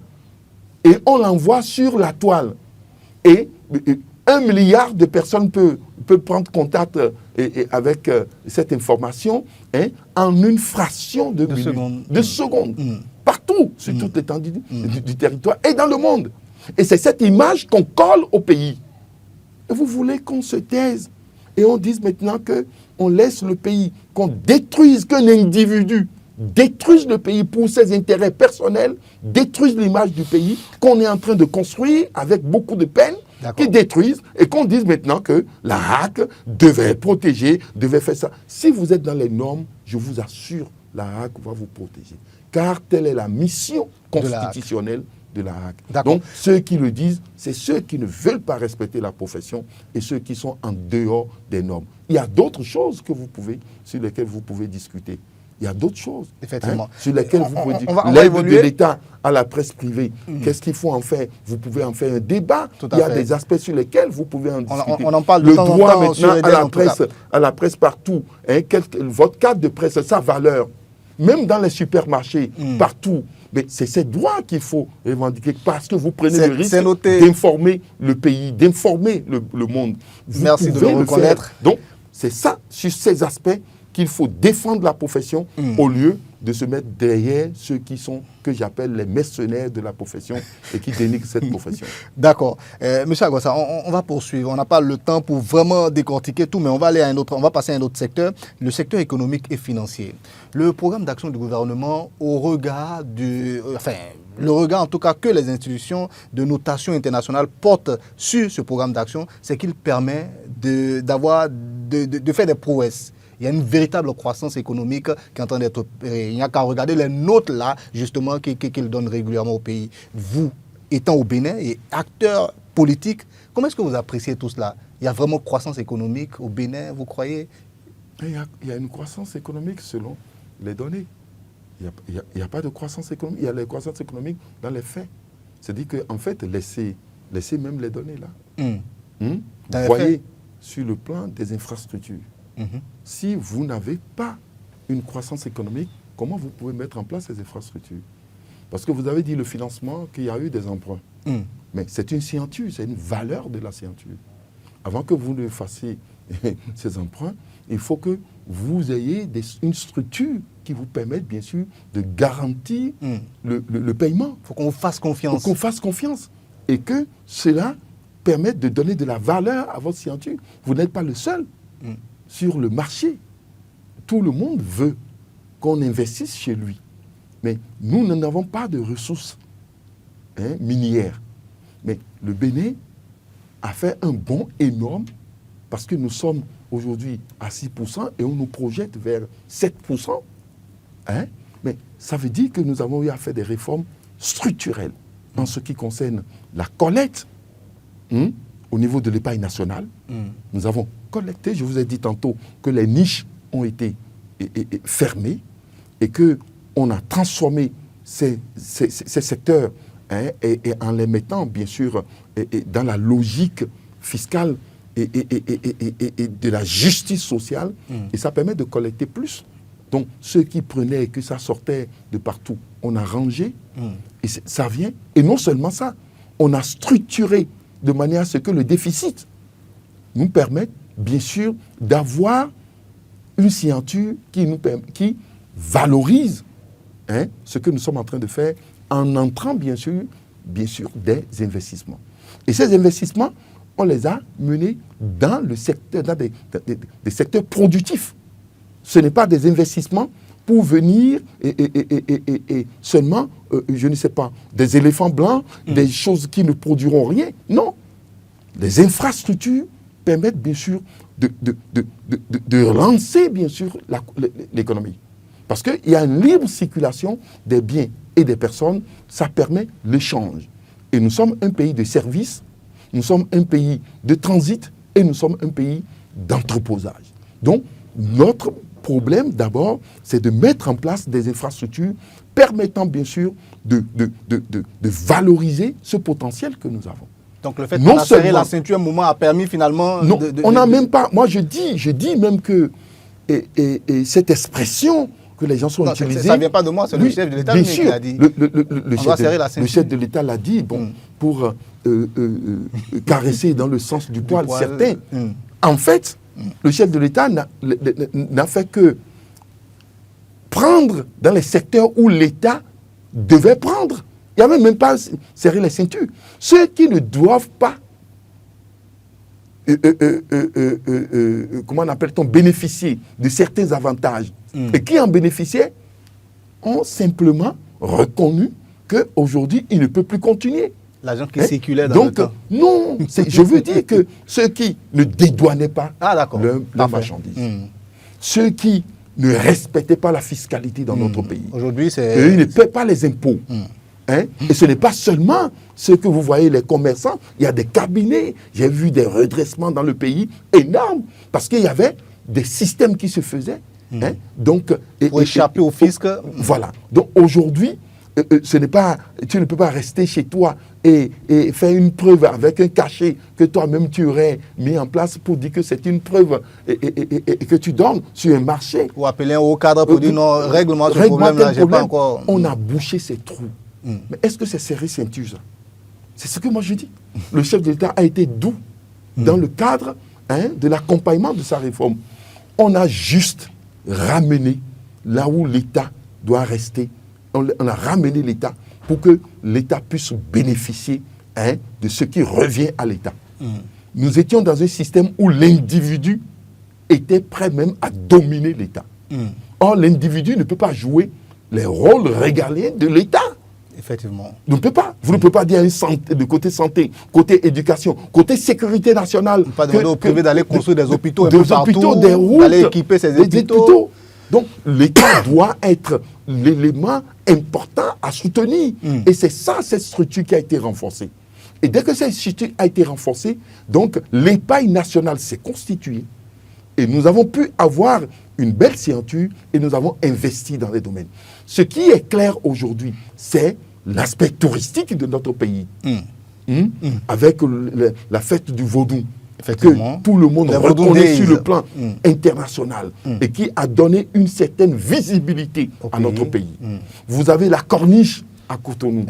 Et on l'envoie sur la toile. Et 1 milliard de personnes peuvent prendre contact avec cette information en une fraction de secondes. Partout, sur toute l'étendue du territoire et dans le monde. Et c'est cette image qu'on colle au pays. Et vous voulez qu'on se taise et on dise maintenant qu'on laisse le pays, qu'on détruise qu'un individu détruise le pays pour ses intérêts personnels, détruise l'image du pays qu'on est en train de construire avec beaucoup de peine, qui détruisent, et qu'on dise maintenant que la HAC devait être protégée, devait faire ça. Si vous êtes dans les normes, je vous assure, la HAC va vous protéger. Car telle est la mission constitutionnelle de la HAC. Donc, ceux qui le disent, c'est ceux qui ne veulent pas respecter la profession et ceux qui sont en dehors des normes. Il y a d'autres choses sur lesquelles vous pouvez discuter. Il y a d'autres choses sur lesquelles vous pouvez dire l'aide de l'État à la presse privée. Qu'est-ce qu'il faut en faire? Vous pouvez en faire un débat. Il y a des aspects sur lesquels vous pouvez en discuter. On en parle de le temps en droit temps maintenant à la presse partout. Votre carte de presse, sa valeur, même dans les supermarchés, partout. Mais c'est ces droits qu'il faut revendiquer parce que vous prenez le risque d'informer le pays, d'informer le monde. Merci de le reconnaître. Donc, c'est ça, sur ces aspects, qu'il faut défendre la profession au lieu de se mettre derrière ceux qui sont, que j'appelle les mercenaires de la profession et qui dénigrent cette profession. D'accord. Monsieur Agossa, on va poursuivre. On n'a pas le temps pour vraiment décortiquer tout, mais on va passer à un autre secteur, le secteur économique et financier. Le programme d'action du gouvernement au regard le regard en tout cas que les institutions de notation internationale portent sur ce programme d'action, c'est qu'il permet de faire des prouesses. Il y a une véritable croissance économique qui est en train d'être opérée. Il n'y a qu'à regarder les notes là, justement, qu'il donne régulièrement au pays. Vous, étant au Bénin et acteur politique, comment est-ce que vous appréciez tout cela? Il y a vraiment croissance économique au Bénin, vous croyez? Il y a une croissance économique selon les données. Il n'y a pas de croissance économique. Il y a la croissance économique dans les faits. C'est-à-dire qu'en fait, laissez même les données là. Vous voyez, sur le plan des infrastructures, si vous n'avez pas une croissance économique, comment vous pouvez mettre en place ces infrastructures? Parce que vous avez dit le financement, qu'il y a eu des emprunts. Mais c'est une signature, c'est une valeur de la signature. Avant que vous ne fassiez ces emprunts, il faut que vous ayez une structure qui vous permette, bien sûr, de garantir le paiement. Il faut qu'on vous fasse confiance. Il faut qu'on fasse confiance. Et que cela permette de donner de la valeur à votre signature. Vous n'êtes pas le seul sur le marché. Tout le monde veut qu'on investisse chez lui. Mais nous n'avons pas de ressources minières. Mais le Bénin a fait un bond énorme parce que nous sommes aujourd'hui à 6% et on nous projette vers 7%. Mais ça veut dire que nous avons eu à faire des réformes structurelles en ce qui concerne la collecte au niveau de l'épargne nationale. Nous avons collecté, je vous ai dit tantôt que les niches ont été fermées et qu'on a transformé ces secteurs et en les mettant bien sûr dans la logique fiscale et de la justice sociale, et ça permet de collecter plus. Donc ceux qui prenaient et que ça sortait de partout, on a rangé, et ça vient. Et non seulement ça, on a structuré de manière à ce que le déficit nous permette bien sûr d'avoir une signature qui valorise ce que nous sommes en train de faire en entrant bien sûr des investissements. Et ces investissements, on les a menés dans le secteur, dans des secteurs productifs. Ce n'est pas des investissements pour venir et seulement, je ne sais pas, des éléphants blancs, des choses qui ne produiront rien. Non. Les infrastructures permettent bien sûr de relancer bien sûr l'économie. Parce qu'il y a une libre circulation des biens et des personnes, ça permet l'échange. Et nous sommes un pays de services, nous sommes un pays de transit et nous sommes un pays d'entreposage. Donc, notre problème d'abord, c'est de mettre en place des infrastructures permettant bien sûr de valoriser ce potentiel que nous avons. Donc le fait qu'on a serré la ceinture un moment a permis finalement... Non, on n'a même pas... Moi je dis même que cette expression que les gens sont utilisés... Ça ne vient pas de moi, c'est le chef de l'État qui l'a dit. Le chef de l'État l'a dit pour caresser dans le sens du poil certains. En fait, le chef de l'État n'a fait que prendre dans les secteurs où l'État devait prendre. Il n'y avait même pas serré les ceintures. Ceux qui ne doivent pas, comment appelle-t-on, bénéficier de certains avantages et qui en bénéficiaient ont simplement reconnu qu'aujourd'hui, il ne peut plus continuer. L'argent qui circulait dans le temps. Non, je veux dire que ceux qui ne dédouanaient pas leurs marchandises, ceux qui ne respectaient pas la fiscalité dans notre pays, aujourd'hui, ils ne paient pas les impôts. Et ce n'est pas seulement ce que vous voyez, les commerçants, il y a des cabinets, j'ai vu des redressements dans le pays énormes, parce qu'il y avait des systèmes qui se faisaient. Donc, pour échapper au fisc. Voilà. Donc aujourd'hui, tu ne peux pas rester chez toi et faire une preuve avec un cachet que toi-même tu aurais mis en place pour dire que c'est une preuve et que tu donnes sur un marché. Ou appeler un haut cadre pour dire non, règlement ce problème-là, j'ai pas encore... On a bouché ces trous. Mais est-ce que c'est serré ceinture ça? C'est ce que moi je dis. Le chef de l'État a été doux dans le cadre de l'accompagnement de sa réforme. On a juste ramené là où l'État doit rester. On a ramené l'État pour que l'État puisse bénéficier de ce qui revient à l'État. Nous étions dans un système où l'individu était prêt même à dominer l'État. Or, l'individu ne peut pas jouer les rôles régaliens de l'État. Effectivement. Vous ne pouvez pas. Vous ne pouvez pas dire de côté santé, côté éducation, côté sécurité nationale. Pas demander au privé d'aller construire des hôpitaux, des routes, d'aller équiper ces hôpitaux. Donc, l'État doit être l'élément important à soutenir. Et c'est ça, cette structure qui a été renforcée. Et dès que cette structure a été renforcée, donc l'épargne nationale s'est constituée. Et nous avons pu avoir une belle signature et nous avons investi dans les domaines. Ce qui est clair aujourd'hui, c'est l'aspect touristique de notre pays. Avec la fête du vaudou, que tout le monde reconnaît sur le plan international et qui a donné une certaine visibilité à notre pays. Vous avez la corniche à Cotonou.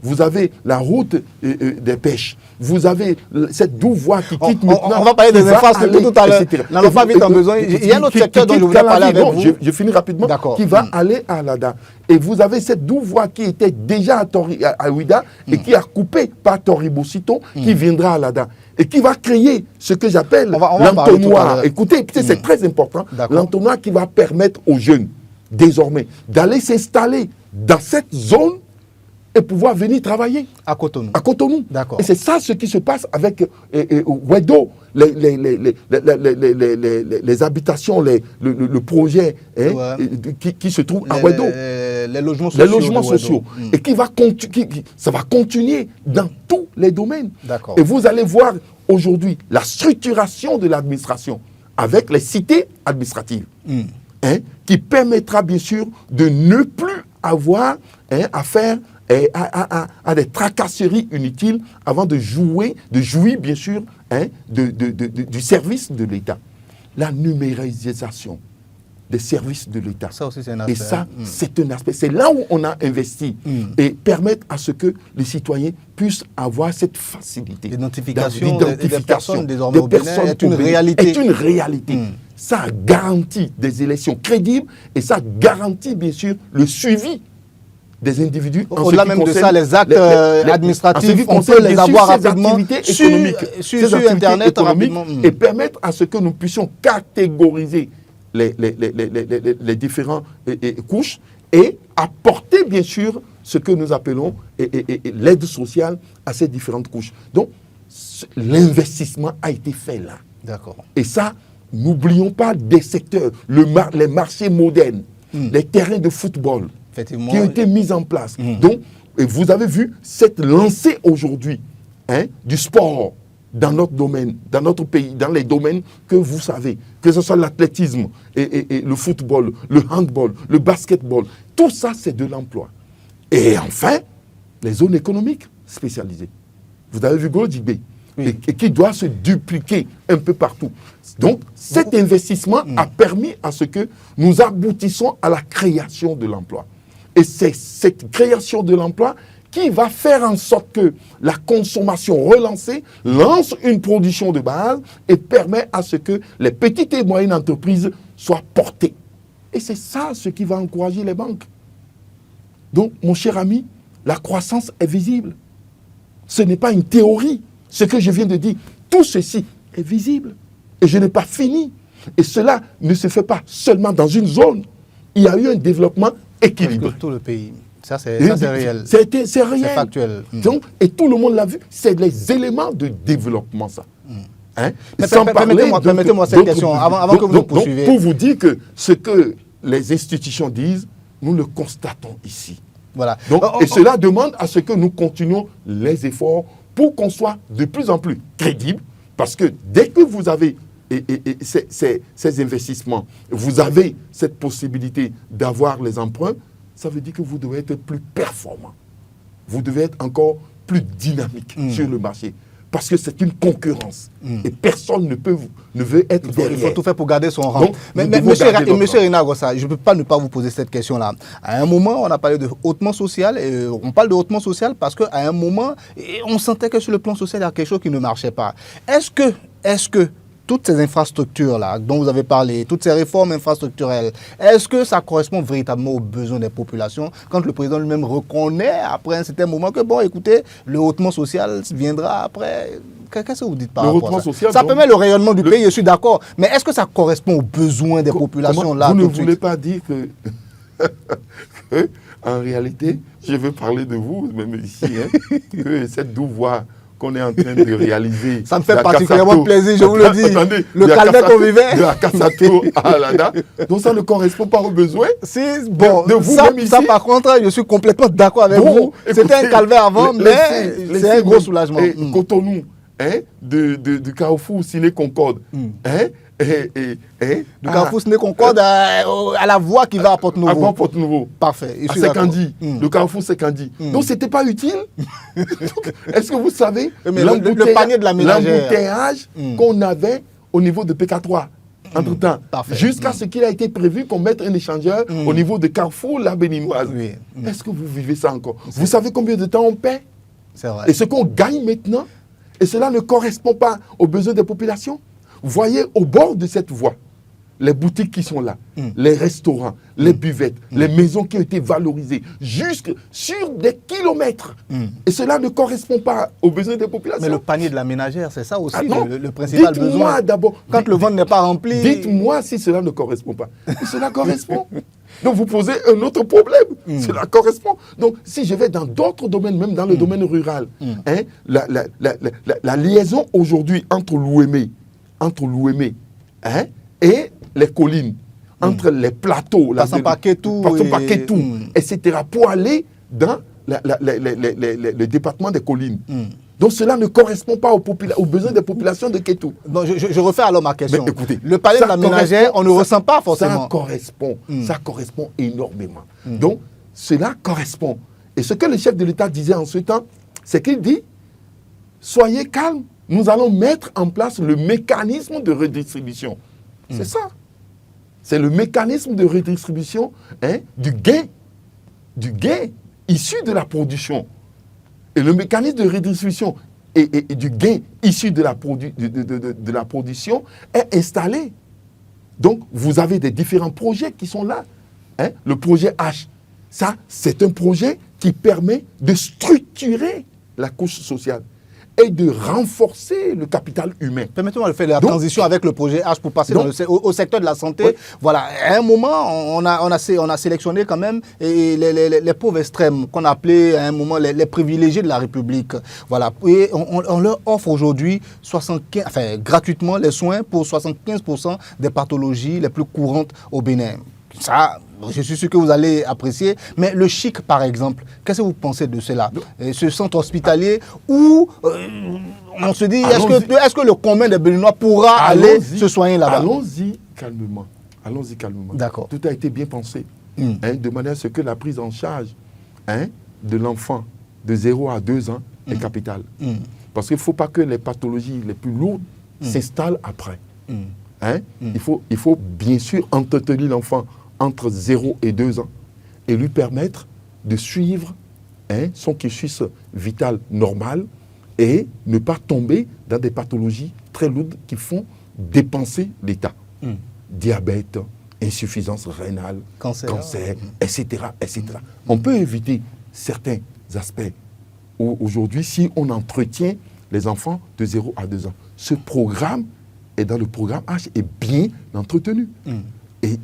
Vous avez la route des pêches. Vous avez cette douce voie qui quitte maintenant. On va parler des infrastructures tout à l'heure. N'en pas vite en besoin. Il y a un autre secteur dont je voulais parler avec vous. Je finis rapidement. Qui va aller à Alada. Et vous avez cette douce voie qui était déjà à Ouida et qui a coupé par Toribociton, qui viendra à Alada. Et qui va créer ce que j'appelle l'entonnoir. Écoutez, c'est très important. L'entonnoir qui va permettre aux jeunes, désormais, d'aller s'installer dans cette zone et pouvoir venir travailler à Cotonou. Et c'est ça ce qui se passe avec Wedo, les habitations, le projet qui se trouve à Wedo. Les logements sociaux. Et ça va continuer dans tous les domaines. D'accord. Et vous allez voir aujourd'hui la structuration de l'administration avec les cités administratives. Qui permettra bien sûr de ne plus avoir affaire à des tracasseries inutiles avant de jouir bien sûr du service de l'État. La numérisation des services de l'État. Ça aussi, c'est un aspect. Et ça, c'est un aspect. C'est là où on a investi et permettre à ce que les citoyens puissent avoir cette facilité. L'identification des personnes désormais au Bénin est une réalité. Est une réalité. Ça garantit des élections crédibles et ça garantit bien sûr le suivi des individus. Au-delà même de ça, les actes administratifs, on peut les avoir rapidement sur Internet rapidement. Et permettre à ce que nous puissions catégoriser les différentes couches et apporter bien sûr ce que nous appelons l'aide sociale à ces différentes couches. Donc, l'investissement a été fait là. D'accord. Et ça, n'oublions pas des secteurs, les marchés modernes, les terrains de football qui ont été mis en place. Donc, vous avez vu cette lancée aujourd'hui du sport dans notre domaine, dans notre pays, dans les domaines que vous savez, que ce soit l'athlétisme et le football, le handball, le basketball, tout ça c'est de l'emploi. Et enfin, les zones économiques spécialisées. Vous avez vu Godjibé, et qui doit se dupliquer un peu partout. Donc, cet investissement a permis à ce que nous aboutissons à la création de l'emploi. Et c'est cette création de l'emploi qui va faire en sorte que la consommation relancée lance une production de base et permet à ce que les petites et moyennes entreprises soient portées. Et c'est ça ce qui va encourager les banques. Donc, mon cher ami, la croissance est visible. Ce n'est pas une théorie. Ce que je viens de dire, tout ceci est visible. Et je n'ai pas fini. Et cela ne se fait pas seulement dans une zone. Il y a eu un développement équilibré. Tout le pays. Ça, c'est réel. C'est réel. C'est factuel. Donc, et tout le monde l'a vu. C'est les éléments de développement, ça. Permettez-moi cette question avant que vous poursuiviez. Pour vous dire que ce que les institutions disent, nous le constatons ici. Voilà. Donc, et cela demande à ce que nous continuions les efforts pour qu'on soit de plus en plus crédible. Parce que dès que vous avez ces investissements, vous avez cette possibilité d'avoir les emprunts, ça veut dire que vous devez être plus performant. Vous devez être encore plus dynamique sur le marché. Parce que c'est une concurrence. Et personne ne veut être derrière. Il faut tout faire pour garder son rang. Donc, mais monsieur Rina Gossa, je ne peux pas ne pas vous poser cette question-là. À un moment, on a parlé de hautement social. Et on parle de hautement social parce qu'à un moment, on sentait que sur le plan social, il y a quelque chose qui ne marchait pas. Est-ce que toutes ces infrastructures-là dont vous avez parlé, toutes ces réformes infrastructurelles, est-ce que ça correspond véritablement aux besoins des populations quand le président lui-même reconnaît après un certain moment que, bon, écoutez, le hautement social viendra après? Qu'est-ce que vous dites par rapport à ça? Ça permet le rayonnement du pays, je suis d'accord, mais est-ce que ça correspond aux besoins des populations là? Vous ne voulez pas dire que, en réalité, je veux parler de vous, même ici, que cette douce voie qu'on est en train de réaliser. Ça me fait particulièrement plaisir, je vous le dis. Attendez, le calvaire qu'on vivait. De la Kassato à Alada. Donc ça ne correspond pas aux besoins. Bon, ça par contre, je suis complètement d'accord avec vous. C'était un calvaire avant, mais c'est un gros soulagement. Cotonou du Carrefour Ciné Concorde. Du Carrefour Ciné Concorde à la voie qui va à Porte-Nouveau. À Porte-Nouveau. Parfait. À Sécandi. Le Carrefour Sécandi. Donc, ce n'était pas utile. Est-ce que vous savez le panier de la ménagère, l'embouteillage qu'on avait au niveau de PK3 entre-temps, jusqu'à ce qu'il a été prévu qu'on mette un échangeur au niveau de Carrefour, la Béninoise. Oui. Est-ce que vous vivez ça encore? Vous savez combien de temps on paie? C'est vrai. Et ce qu'on gagne maintenant, et cela ne correspond pas aux besoins des populations. Vous voyez au bord de cette voie, les boutiques qui sont là, les restaurants, les buvettes, les maisons qui ont été valorisées, jusque sur des kilomètres. Et cela ne correspond pas aux besoins des populations. Mais le panier de la ménagère, c'est ça aussi le principal besoin. Dites-moi d'abord. Quand le ventre n'est pas rempli. Dites-moi si cela ne correspond pas. Et cela correspond. Donc vous posez un autre problème. Cela correspond. Donc si je vais dans d'autres domaines, même dans le domaine rural, la liaison aujourd'hui entre l'Ouémé, et les collines, entre les plateaux, passant par Kétou, etc., pour aller dans le département des collines. Donc cela ne correspond pas aux besoins des populations de Kétou. Donc je refais alors ma question. Mais écoutez, le panier de la ménagère, on ne ressent pas forcément. Ça correspond énormément. Donc cela correspond. Et ce que le chef de l'État disait en ce temps, c'est qu'il dit, soyez calmes, nous allons mettre en place le mécanisme de redistribution. C'est ça. C'est le mécanisme de redistribution du gain issu de la production. Et le mécanisme de redistribution et du gain issu de la production est installé. Donc, vous avez des différents projets qui sont là. Le projet H, ça, c'est un projet qui permet de structurer la couche sociale et de renforcer le capital humain. Permettez-moi de faire la transition avec le projet H pour passer au secteur de la santé. Oui. Voilà, à un moment, on a sélectionné quand même les pauvres extrêmes qu'on appelait à un moment les privilégiés de la République. Voilà, et on leur offre aujourd'hui gratuitement les soins pour 75% des pathologies les plus courantes au Bénin. Ça, je suis sûr que vous allez apprécier. Mais le chic, par exemple, qu'est-ce que vous pensez de cela? Ce centre hospitalier où on se dit, est-ce que le commun des Béninois pourra aller se soigner là-bas? Allons-y calmement. D'accord. Tout a été bien pensé. De manière à ce que la prise en charge de l'enfant de 0 à 2 ans est capitale. Parce qu'il ne faut pas que les pathologies les plus lourdes s'installent après. Il faut bien sûr entretenir l'enfant entre 0 et 2 ans et lui permettre de suivre son cursus vital normal et ne pas tomber dans des pathologies très lourdes qui font dépenser l'État. Diabète, insuffisance rénale, cancer etc., etc. On peut éviter certains aspects aujourd'hui si on entretient les enfants de 0 à 2 ans. Ce programme est dans le programme H est bien entretenu. Et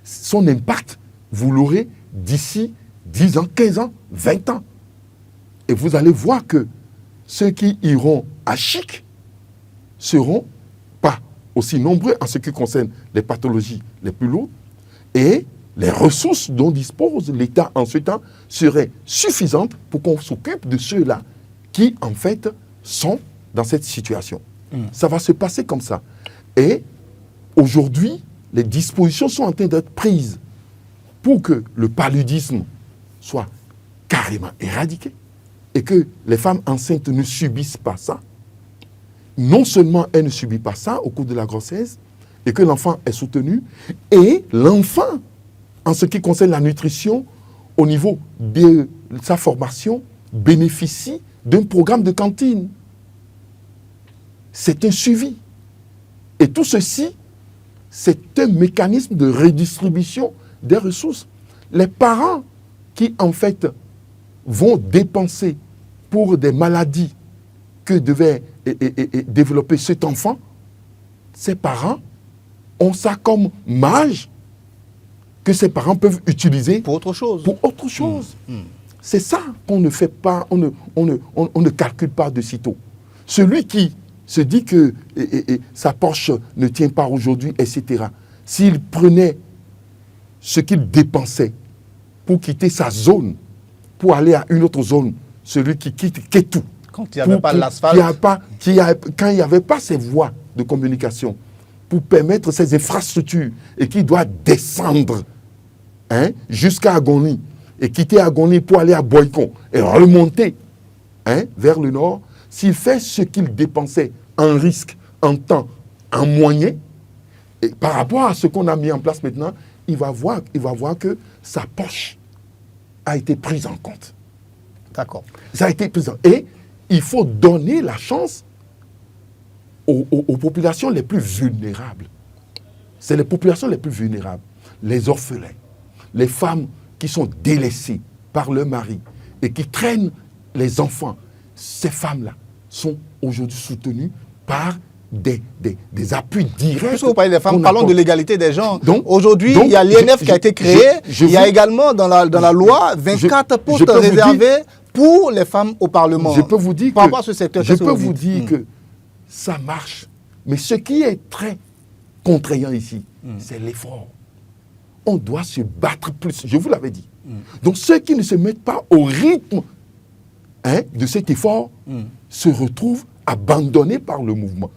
son impact, vous l'aurez d'ici 10 ans, 15 ans, 20 ans. Et vous allez voir que ceux qui iront à Chic seront pas aussi nombreux en ce qui concerne les pathologies les plus lourdes et les ressources dont dispose l'État en ce temps seraient suffisantes pour qu'on s'occupe de ceux-là qui, en fait, sont dans cette situation. Ça va se passer comme ça. Et aujourd'hui, les dispositions sont en train d'être prises pour que le paludisme soit carrément éradiqué et que les femmes enceintes ne subissent pas ça. Non seulement elles ne subissent pas ça au cours de la grossesse et que l'enfant est soutenu, et l'enfant, en ce qui concerne la nutrition, au niveau de sa formation, bénéficie d'un programme de cantine. C'est un suivi. Et tout ceci, c'est un mécanisme de redistribution des ressources. Les parents qui, en fait, vont dépenser pour des maladies que devait développer cet enfant, ces parents ont ça comme marge que ces parents peuvent utiliser pour autre chose. C'est ça qu'on ne fait pas, on ne calcule pas de sitôt. Celui qui se dit que sa poche ne tient pas aujourd'hui, etc. S'il prenait ce qu'il dépensait pour quitter sa zone, pour aller à une autre zone, celui qui quitte Kétou, Quand il n'y avait pas l'asphalte. Quand il n'y avait pas ces voies de communication pour permettre ces infrastructures et qui doit descendre jusqu'à Agony et quitter Agony pour aller à Boycon et remonter vers le nord, s'il fait ce qu'il dépensait en risque, en temps, en moyens, et par rapport à ce qu'on a mis en place maintenant, il va voir que sa poche a été prise en compte. D'accord. Ça a été pris en compte. Et il faut donner la chance aux populations les plus vulnérables. C'est les populations les plus vulnérables. Les orphelins, les femmes qui sont délaissées par leur mari et qui traînent les enfants. Ces femmes-là sont aujourd'hui soutenues par des appuis directs. Puisque vous parlez des femmes, parlons de l'égalité des genres. Aujourd'hui, donc, il y a l'INF qui a été créé. Il y a également dans la loi 24 postes réservés pour les femmes au Parlement. Je peux vous dire par rapport à ce secteur, que ça marche. Mais ce qui est très contraignant ici, c'est l'effort. On doit se battre plus. Je vous l'avais dit. Donc ceux qui ne se mettent pas au rythme de cet effort se retrouvent abandonnés par le mouvement.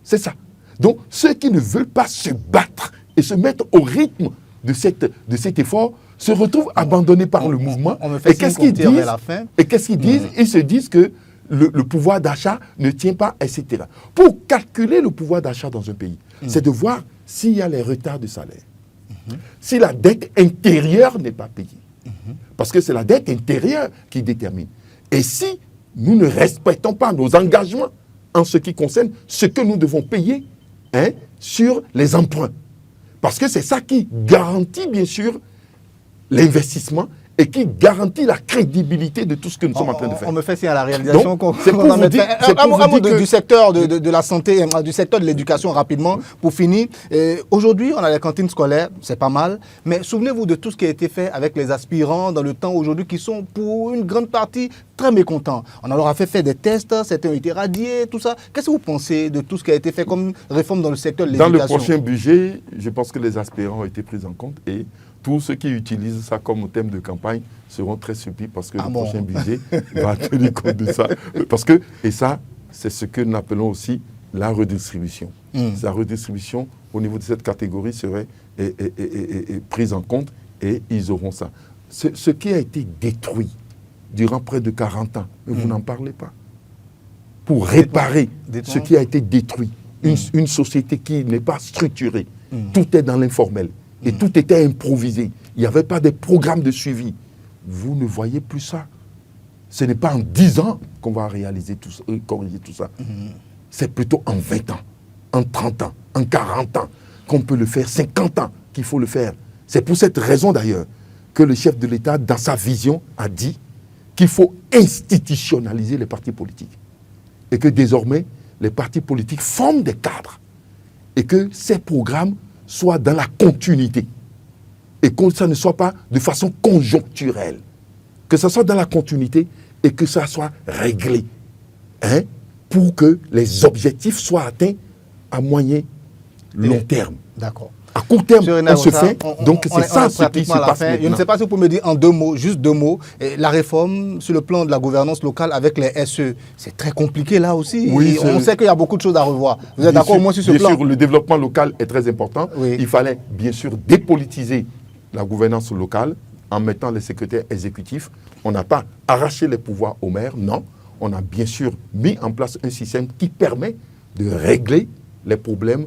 C'est ça. Donc ceux qui ne veulent pas se battre et se mettre au rythme de cet effort se retrouvent abandonnés par le mouvement. Et qu'est-ce qu'ils disent? Ils se disent que le pouvoir d'achat ne tient pas, etc. Pour calculer le pouvoir d'achat dans un pays, c'est de voir s'il y a les retards de salaire, si la dette intérieure n'est pas payée. Parce que c'est la dette intérieure qui détermine. Et si nous ne respectons pas nos engagements en ce qui concerne ce que nous devons payer sur les emprunts, parce que c'est ça qui garantit bien sûr l'investissement et qui garantit la crédibilité de tout ce que nous sommes en train de faire. On me fait signe à la réalisation c'est pour vous dire, du secteur de la santé, du secteur de l'éducation rapidement, pour finir. Aujourd'hui, on a les cantines scolaires, c'est pas mal, mais souvenez-vous de tout ce qui a été fait avec les aspirants dans le temps aujourd'hui qui sont pour une grande partie très mécontents. On leur a fait des tests, certains ont été radiés, tout ça. Qu'est-ce que vous pensez de tout ce qui a été fait comme réforme dans le secteur de l'éducation? Dans le prochain budget, je pense que les aspirants ont été pris en compte et tous ceux qui utilisent ça comme thème de campagne seront très surpris parce que le prochain budget va tenir compte de ça. Et ça, c'est ce que nous appelons aussi la redistribution. La redistribution au niveau de cette catégorie serait prise en compte et ils auront ça. Ce qui a été détruit durant près de 40 ans, vous n'en parlez pas. Pour réparer ce qui a été détruit, une société qui n'est pas structurée, tout est dans l'informel. Et tout était improvisé. Il n'y avait pas de programme de suivi. Vous ne voyez plus ça. Ce n'est pas en 10 ans qu'on va réaliser tout ça, corriger tout ça. C'est plutôt en 20 ans, en 30 ans, en 40 ans qu'on peut le faire, 50 ans qu'il faut le faire. C'est pour cette raison d'ailleurs que le chef de l'État, dans sa vision, a dit qu'il faut institutionnaliser les partis politiques. Et que désormais, les partis politiques forment des cadres. Et que ces programmes soit dans la continuité et que ça ne soit pas de façon conjoncturelle, que ça soit dans la continuité et que ça soit réglé pour que les objectifs soient atteints à moyen, long terme. D'accord. À court terme, on se fait. Donc, c'est ça ce qui se passe maintenant. Je ne sais pas si vous pouvez me dire en 2 mots, juste 2 mots, la réforme sur le plan de la gouvernance locale avec les SE, c'est très compliqué là aussi. Oui, on sait qu'il y a beaucoup de choses à revoir. Vous êtes d'accord au moins sur ce plan? Bien sûr, le développement local est très important. Oui. Il fallait bien sûr dépolitiser la gouvernance locale en mettant les secrétaires exécutifs. On n'a pas arraché les pouvoirs aux maires, non. On a bien sûr mis en place un système qui permet de régler les problèmes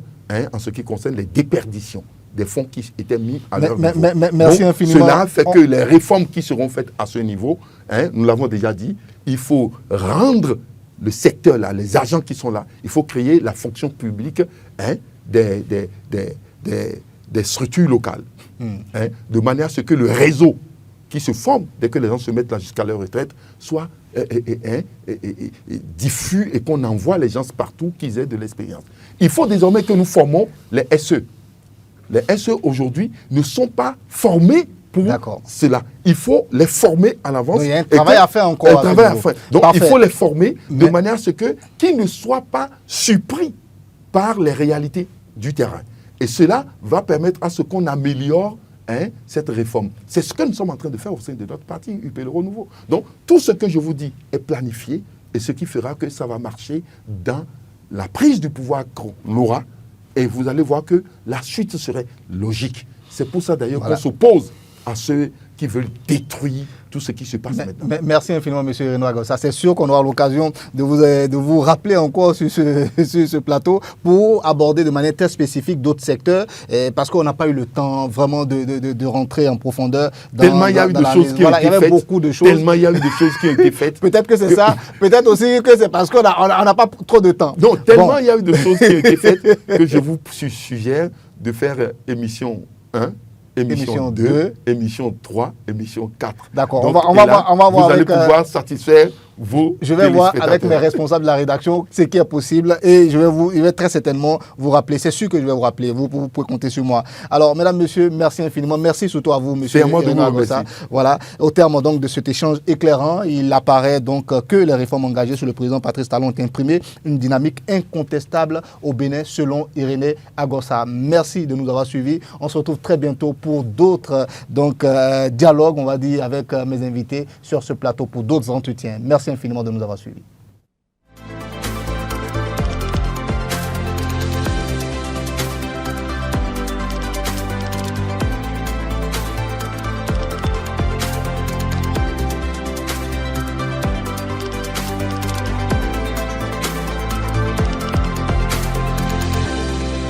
en ce qui concerne les déperditions des fonds qui étaient mis à leur niveau. Merci infiniment. Cela fait que les réformes qui seront faites à ce niveau, nous l'avons déjà dit, il faut rendre le secteur là, les agents qui sont là, il faut créer la fonction publique des structures locales, de manière à ce que le réseau qui se forme dès que les gens se mettent là jusqu'à leur retraite soit diffus et qu'on envoie les gens partout qu'ils aient de l'expérience. Il faut désormais que nous formons les SE. Les SE aujourd'hui ne sont pas formés pour cela. Il faut les former à l'avance. Il y a un travail à faire encore. Donc il faut les former de manière à ce qu'ils ne soient pas surpris par les réalités du terrain. Et cela va permettre à ce qu'on améliore cette réforme. C'est ce que nous sommes en train de faire au sein de notre parti, UP Le Renouveau. Donc, tout ce que je vous dis est planifié. et ce qui fera que ça va marcher dans la prise du pouvoir qu'on aura, et vous allez voir que la suite serait logique. C'est pour ça d'ailleurs qu'on s'oppose à ceux qui veulent détruire tout ce qui se passe maintenant. Merci infiniment, M. Renaud Agossa. C'est sûr qu'on aura l'occasion de vous rappeler encore sur ce plateau pour aborder de manière très spécifique d'autres secteurs, parce qu'on n'a pas eu le temps vraiment de rentrer en profondeur. Tellement il y a eu de choses qui ont été faites. Il y avait beaucoup de choses. Tellement il y a eu de choses qui ont été faites. Peut-être que c'est ça. Peut-être aussi que c'est parce qu'on n'a pas trop de temps. Non, tellement il y a eu de choses qui ont été faites que je vous suggère de faire émission 1. Émission 2, émission 3, émission 4. D'accord, on va voir. Vous allez pouvoir satisfaire vos Je vais voir avec mes responsables de la rédaction ce qui est possible et je vais très certainement vous rappeler. C'est sûr que je vais vous rappeler. Vous pouvez compter sur moi. Alors, mesdames, messieurs, merci infiniment. Merci surtout à vous, monsieur. C'est à moi de vous remercier. Voilà. Au terme donc de cet échange éclairant, il apparaît donc que les réformes engagées sur le président Patrice Talon ont imprimé une dynamique incontestable au Bénin, selon Irénée Agossa. Merci de nous avoir suivis. On se retrouve très bientôt pour d'autres dialogues, on va dire, avec mes invités sur ce plateau pour d'autres entretiens. Merci infiniment de nous avoir suivis.